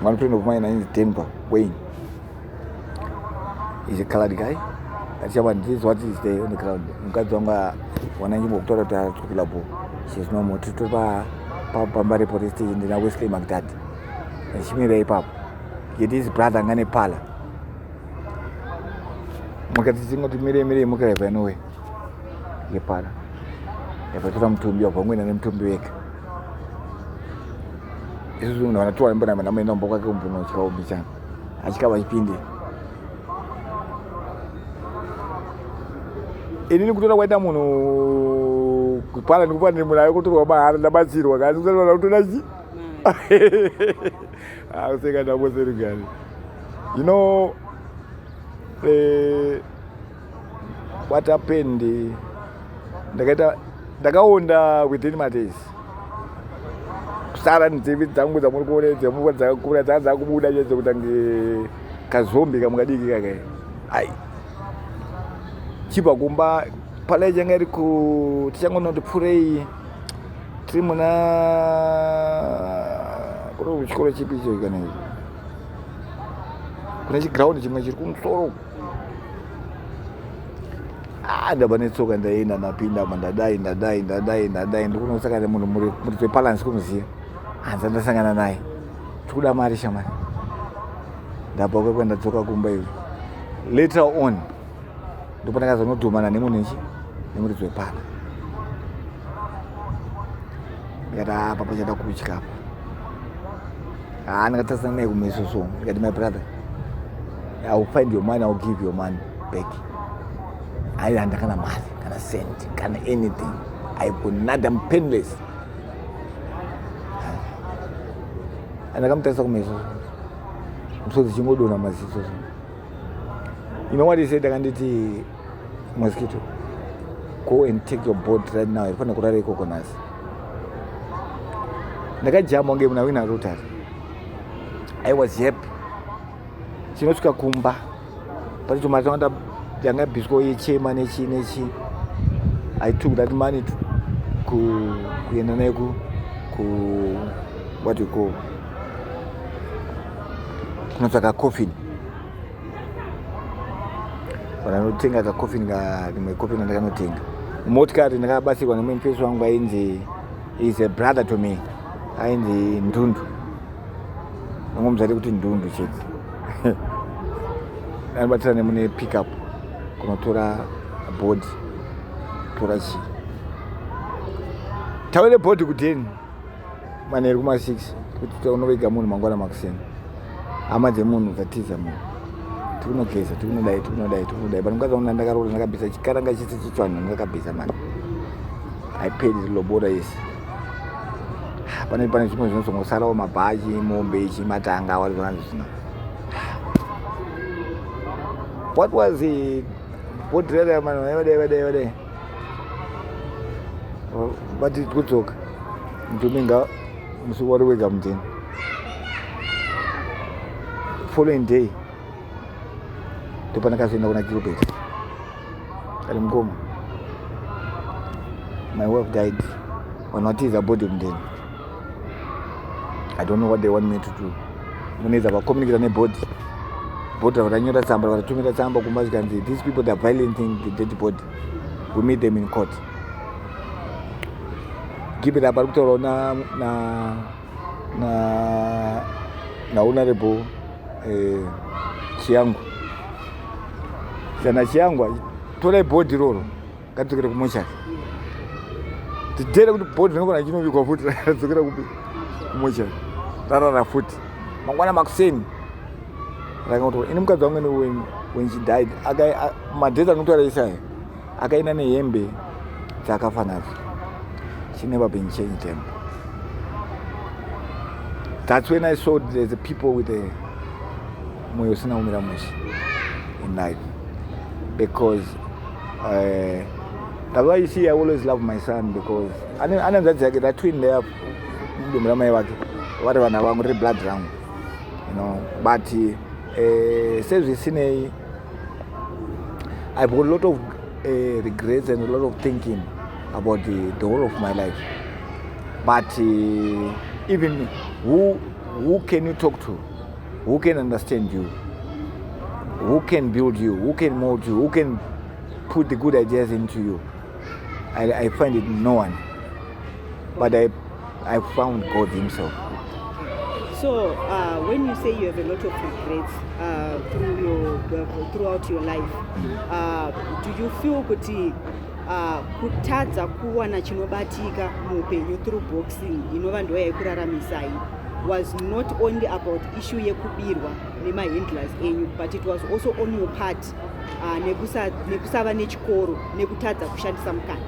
One friend of mine in Denver, Wayne. He's a colored guy. I said, this is what is there on the ground. Mukadzi wanga wananyi muktora tukulapo. She's no more tutupa Bambari police station in Wesley Magdad. And she made a pap. It is brother ngane pala. Mukati singo tumire mukare panowe. Ye pala. Yapatura mtumbi wa pamwe na mtumbi weka. Yesu ndo anatoa mbona na mboka kwa mpuno chikao bichana. Achikawa ipindi. Inini kutora waita munhu kupala ndikupanda munhu kutora bahara ndabatsirwa kasi kusana kutora chi. Useka ndaboseri gani. You know what happened ndakaonda within my days. Kusara nzivi dzangu dzamuri kuone dzemukwa dzakakura dzanza kubuda chete kutange kazombi kamukadiki kake. Ai. Chipa kumba pale jangeri ku tichangono ndipurei trimuna kuro chikoro chipi cho kana. Kuna chiground chimwe chiri kumusoro. Ndabanetsoka ndaenda napinda mandadai ndikunosaka munhu muri balance kumuziya. Hanza ndasangana naye. Tikuda mari shamani. Ndabva kwenda dzoka kumba iyo. Later on ndipo ndakazonodhumana nemunhu nchi nemuri dzepala. Ndikati papa chada kuchikapa. Ndakatasana naye kumeso so. Ndikati my brother, I will find your money, I will give your money back. I don't have money, kana cent, kana anything. I put not them penniless. And I come to some measures. So the Chingodo na masiso. You know what he said? I can do Mosquito. Go and take your boat right now. Ifana kurare coconuts. Ndakajama ngemu na wina Rotary. I was happy. Chinosuka kumba. Pari chomata Yanga Bisco chairman Nechi. I took that money to Yenanego what you call not like a coffin. But I don't think like a coffin my coffin and I cannot think. Motka in the Basi when I mean face one by is a brother to me. I in the Ndundu. My mom's a little Ndundu shit. And what's the name pick up Konotora a board. Torashi. Tawele board kudeni. Mane kuma 6. Kuti taunowega munhu mangwana makuseni. Hama dzemunhu dzatiza munhu. Tikunogeza, tikunodai. But mukazaona ndakarora ndakabvisa chikaranga chese chichwana ndakabvisa mani. I paid loboda yes. Pane zvimwe zvinozongosarawo mabhaji, mombe, chimatanga, wari zvona zvisina. What was the board rather man? But it could talk. Dominga, Mr. Wega Mjin. Following day, the Panacas in a group. I'm gone. My wife died. Or not is a body then. I don't know what they want me to do. When it's about communicating a body. Both of the Samba, 2 minutes Samba, these people that are violating the dead body. We meet them in court. Give it up na honorable Chiangu. Sana Chiangu, tola body roll. Got to get a motion. The day of the board, no one you go foot to get a motion. Rara foot. Mangwana Maxine. Like Inumka Dongan when she died, my dad and what I say. I got in a yembe, Zakafanas. She never been changed them. That's when I saw there's a people with a Moyosina Umiramush in life. Because that's why you see I always love my son because I know that twin there whatever now I'm blood round. You know, but says Cine I've got a lot of regrets and a lot of thinking about the whole of my life. But even who can you talk to? Who can understand you? Who can build you? Who can mold you? Who can put the good ideas into you? I find it no one. But I found God himself. So when you say you have a lot of regrets throughout your life, do you feel kuti kutadza kuwana chinobatika muupenyu through boxing inova ndiyo yaikuraramisa was not only about issue yekubirwa nemahandlers enyu, but it was also on your part nekusava nechikoro nekutadza kushandisa mukana?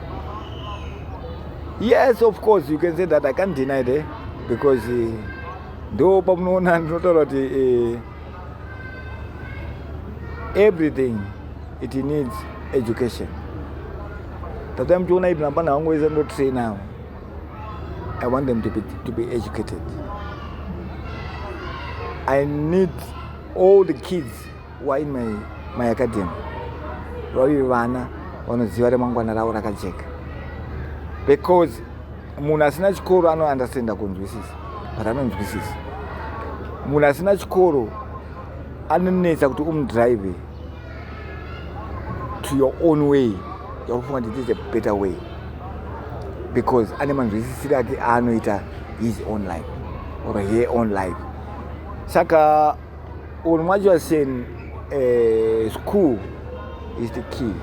Yes, of course, you can say that. I can't deny that because though everything it needs education. The time to not say now. I want them to be educated. I need all the kids who are in my academy. Because munasina chikoro understand kunzwisisa, but anonzwisisa. Munasina chikoro anonetsa kuti umdrive to your own way. You find it is a better way. Because anemanzwisisira ati anoita his own life or her own life. Saka on what you are saying, school is the key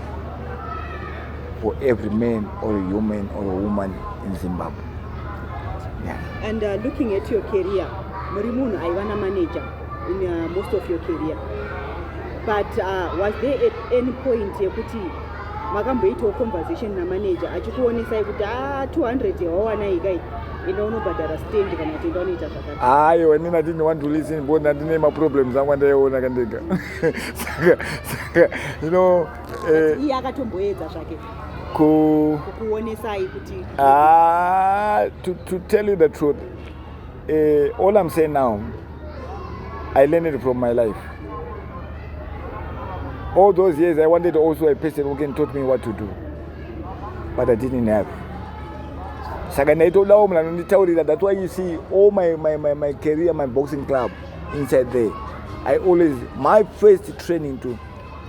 for every man or a human or a woman in Zimbabwe. Yeah. And looking at your career, Murimun, I want a manager in most of your career. But was there at any point yekuti makamboita conversation na manager achikuonesa kuti 200 yawana ikai inonobhadhara stand kana kuti ndinoita zvakati? Aiwa, I didn't want to listen bona ndine ma problems angu ndaiona kandega. Saka you know iye akatomboedza zvake kukuonesai kuti to tell you the truth, all I'm saying now, I learned it from my life. All those years, I wanted also a person who can taught me what to do, but I didn't have. Saka ndaitodawo munhu anonditaurira. That's why you see all my career, my boxing club inside there. I always, my first training to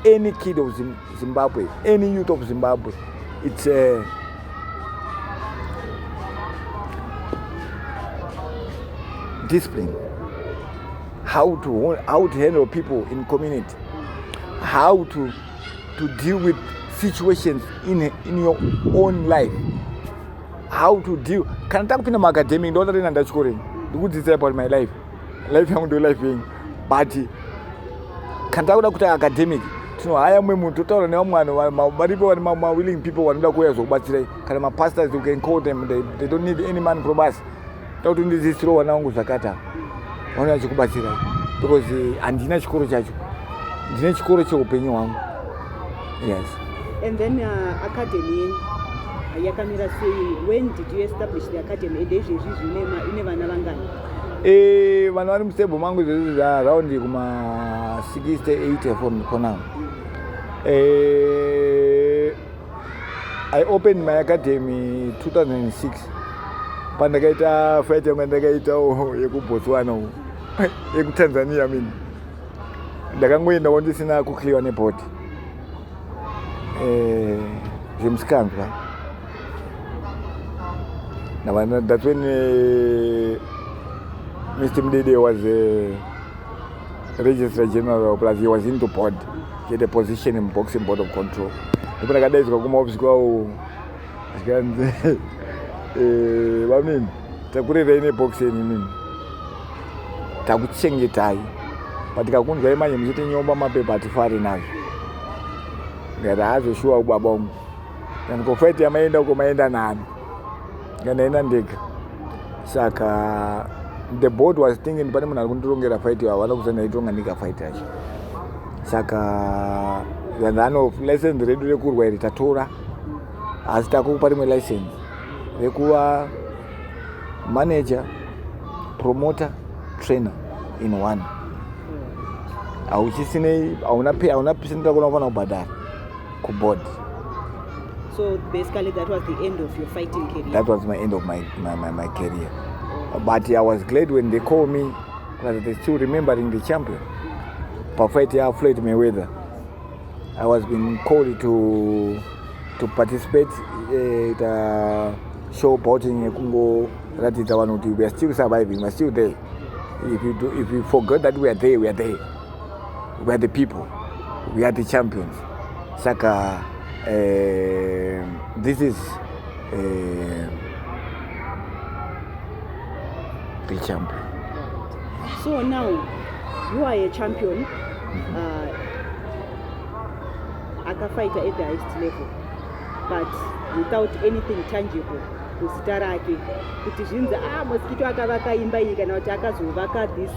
any kid of Zimbabwe, any youth of Zimbabwe, it's discipline. How to handle people in community, how to deal with situations in your own life, how to deal. Can I talk in my academic? Don't let me scoring. The good is about my life. Life I'm doing life being, but can I talk about academic? So I am a total no man. My willing people want to go but can my pastors you can call them. They don't need any man from us. Don't need this throw and angu zakata. Because andina chikoro chacho. Ndine chikoro cheupenyu wangu. Yes. And then academy yakamira sei, when did you establish the academy? Edezvezvi ine vana vangani? Vanhu vari mustable mangu izvezvi around kuma 68 for now. I opened my academy 2006. Pandakaita fight yangu ndakaita yekuBotswana yekuTanzania mini. Ndakangoenda ndisina kukliwa neport. Zvimsikanzwa. That's when Mr. Mdede was Registrar General, plus he was into board. He had a position in Boxing Board of Control. When I got there, I takurera boxing takuchengetai but kakunzwa imanye muchiti nyomba mapepa atifari nazvo ngati azoshuwa ubaba wangu kana kofight yamaenda uko maenda nani nganaenda ndega. Saka the board was thinking pane munhu ari kundirongera fight yawana kuzana itonga ndika fight yacho. Saka vanhu license redu rekurwa iri tatora asi takupa rimwe license rekuva manager, promoter, trainer in one. Hauna percent yakunofana kubhadhara kuboard. So basically that was the end of your fighting career? That was my end of my career. But I was glad when they called me because they still remembering the champion. For fight Floyd Mayweather. I was being called to participate at a show boxing in Congo. We are still surviving, we are still there. If you forget that we are there, we are there. We are the people. We are the champions. Saka, this is the champion. So now you are a champion. As a fighter at the highest level, but without anything tangible. Kuzita rake kuti zvinzi Mosquito akavaka imba iyi kana kuti akazovaka this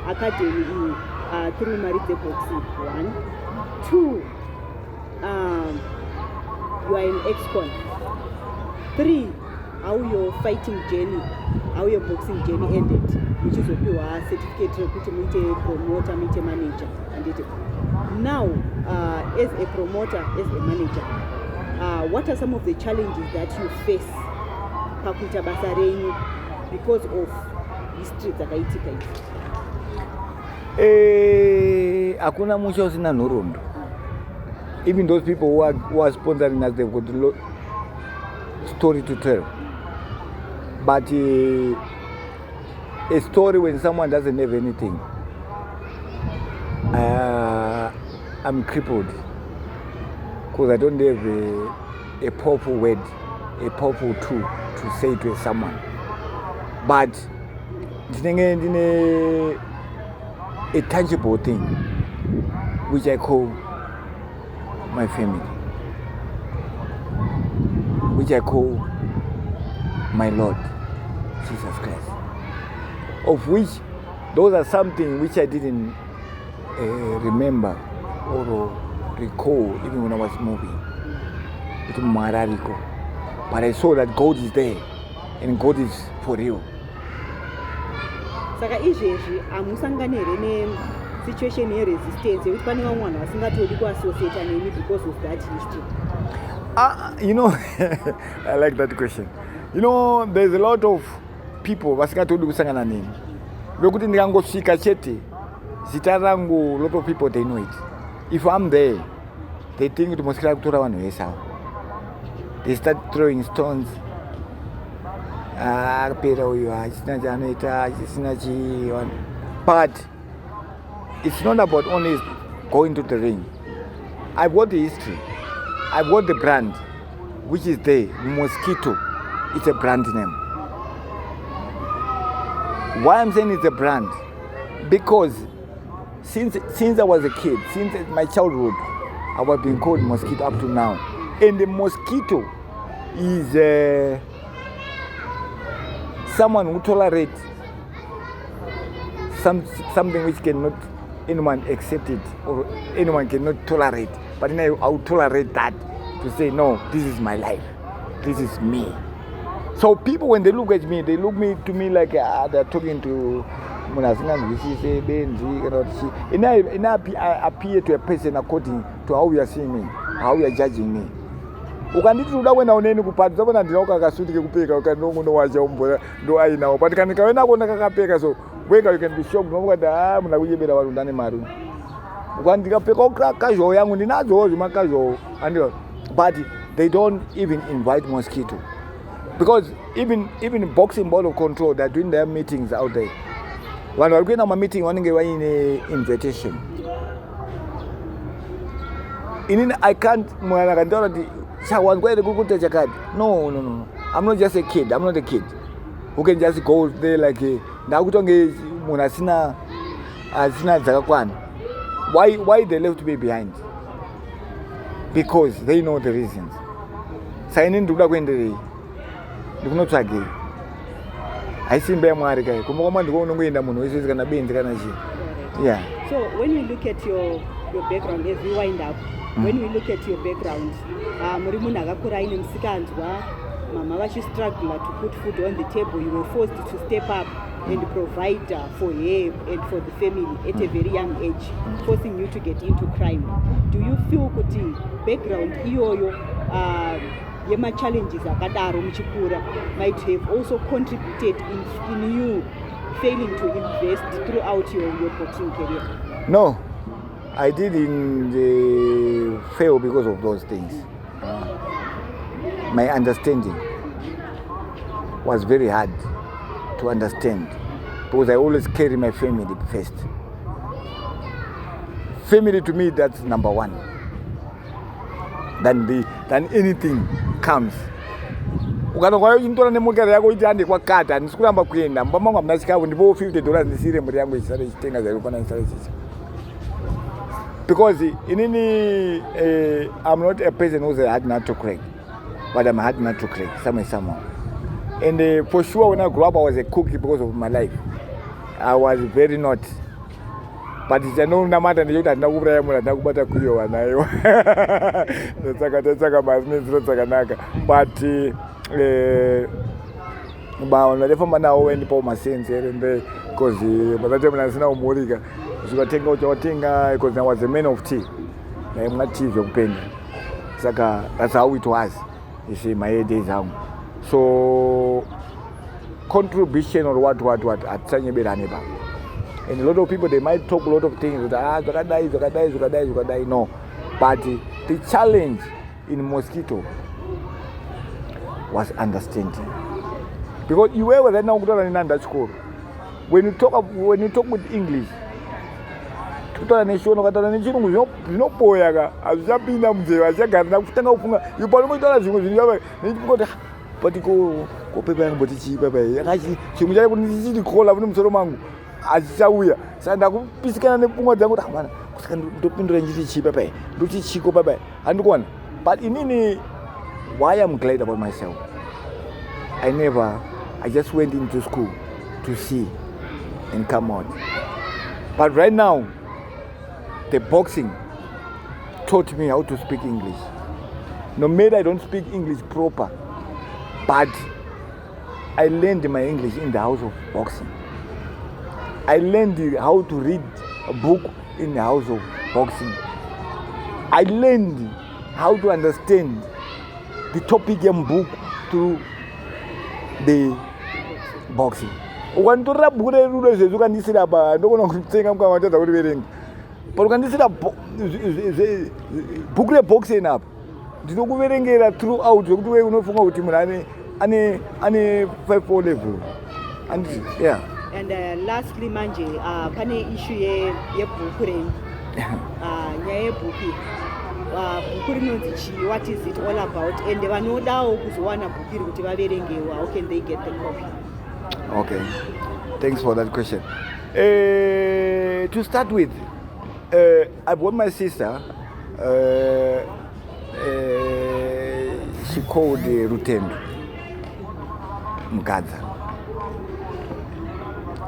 academy iyi through mari dzeboxing. 1, 2, you are an ex-con. 3, how your fighting journey, how your boxing journey ended, which is your certificate rekuti muite promoter, muite manager, and it. Now, as a promoter, as a manager, what are some of the challenges that you face pakuita basa renyu because of history dzakaitika idzi? Hakuna musha usina nhoroondo. Even those people who are sponsoring us, they've got a story to tell. But a story when someone doesn't have anything, I'm crippled because I don't have a powerful word, a powerful tool to say to someone. But a tangible thing which I call my family, which I call my Lord Jesus Christ, of which those are something which I didn't remember or recall even when I was moving. It's marariko. But I saw that God is there and God is for real. Saka izvezvi amusangane here situation yeresistance yekuti pane vamwe vanhu vasingatodi kuassociata nemi because of that history? You know, I like that question. You know, there's a lot of people vasingatodi kusangana nemi vekuti ndikangosvika chete zita rangu, a lot of people they know it. If I'm there, they think kuti Mosquito kutora vanhu vese avo. They start throwing stones. Akapera uyu achisina chaanoita achisina chi. But it's not about only going to the ring. I've got the history. I've got the brand, which is there. Mosquito. It's a brand name. Why I'm saying it's a brand? Because since I was a kid, since my childhood, I was being called Mosquito up to now. And the Mosquito is someone who tolerates something which cannot anyone accept it or anyone cannot tolerate. But then I will tolerate that to say, no, this is my life. This is me. So people, when they look at me, they look to me like they're talking to and I appear to a person according to how you are seeing me, how you are judging me. Ukandituda wena uneni kupati zabona ndinoka kasuti kekupeka ukandongo wacha umbora ndo ainawo but kana kawena kona kakapeka so weka you can be shocked ngoba muna kuyebera vanhu ndane mari ukandikapeka casual yangu ndinazo zima casual and but they don't even invite Mosquito because even boxing board of control, they're doing their meetings out there. When we're going to a meeting, one in a invitation. I can't. No. I'm not just a kid. I'm not a kid who can just go there like now. Why they left me behind? Because they know the reasons. Signing to go not again. I see them America. Yeah. So when we look at your background as we wind up, when we look at your background, Mama was struggling to put food on the table. You were forced to step up and provide for her and for the family at a very young age, forcing you to get into crime. Do you feel kuti background yema challenges akadaro muchikura might have also contributed in you failing to invest throughout your boxing career? No, I didn't fail because of those things. My understanding was very hard to understand because I always carry my family first. Family to me, that's number one. Than anything comes. Ukanokuwa intora nemugara yako itiande kwa kata ndisikuramba kuenda mbamanga mnasikawo ndipo $50 ndisire muri yangu isare chitenga zairo pana isare chicha. Because I'm not a person who's a hard nut to crack, but I'm a hard nut to crack somehow. And for sure when I grew up I was a cookie because of my life. I was very naughty. But it's a no matter that no kubata kuyo wanayo. Tsaka business tsakanaka. But unalefa mana when po masense and because by the time nasina umurika zikatenga uchawatenga because I was a man of tea. I'm not tea yokupenda. Saka that's how it was. You see my days out. So contribution or what atanye beraneba. And a lot of people, they might talk a lot of things. Zukadai. No. But the challenge in Mosquito was understanding. Because you were right now in that school. When you talk with English, you Azauya sanda kupisikana nepungwa dzangu ramana kusaka ndopindura njiti chipa pai nduti chiko pai andikona. But inini why I'm glad about myself, I just went into school to see and come out. But right now the boxing taught me how to speak English. No matter I don't speak English proper, but I learned my English in the house of boxing. I learned how to read a book in the house of boxing. I learned how to understand the topic and book through the boxing. Ukanditora bhuku rerudo zvezvo ukandisira pa ndokona kutsenga mukamatadza kuti verenga. But ukandisira bhuku reboxing apa ndinokuverengera throughout zvekuti wewe unofunga kuti munhu ane 5 level. And yeah. And lastly manje pane issue yebhuku renyu. Nyaya yebhuku. Bhuku rinonzi chii, what is it all about? And vanodawo kuzowana bhuku iri kuti vaverengewa, how can they get the copy? Okay, thanks for that question. To start with, I bought my sister. She called Rutendo Mgadza.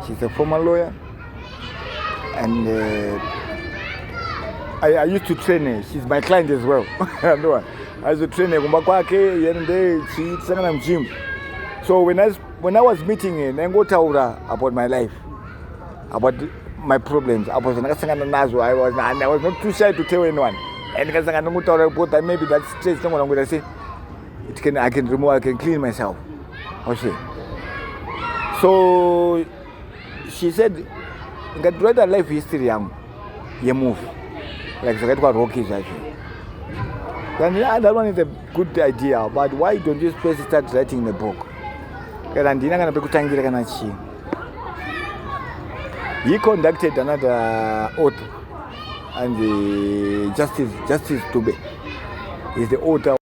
She's a former lawyer, and I used to train her. She's my client as well. I used to train her. So when I was meeting her, I go tell her about my life, about my problems. I was not too shy to tell anyone. And maybe that stress, I'm going to say, I can remove, I can clean myself. Okay. So she said, I got write a life history, you move. Like so, what Rockies actually. That one is a good idea, but why don't you first start writing the book? He conducted another oath, and the Justice Tube is the author.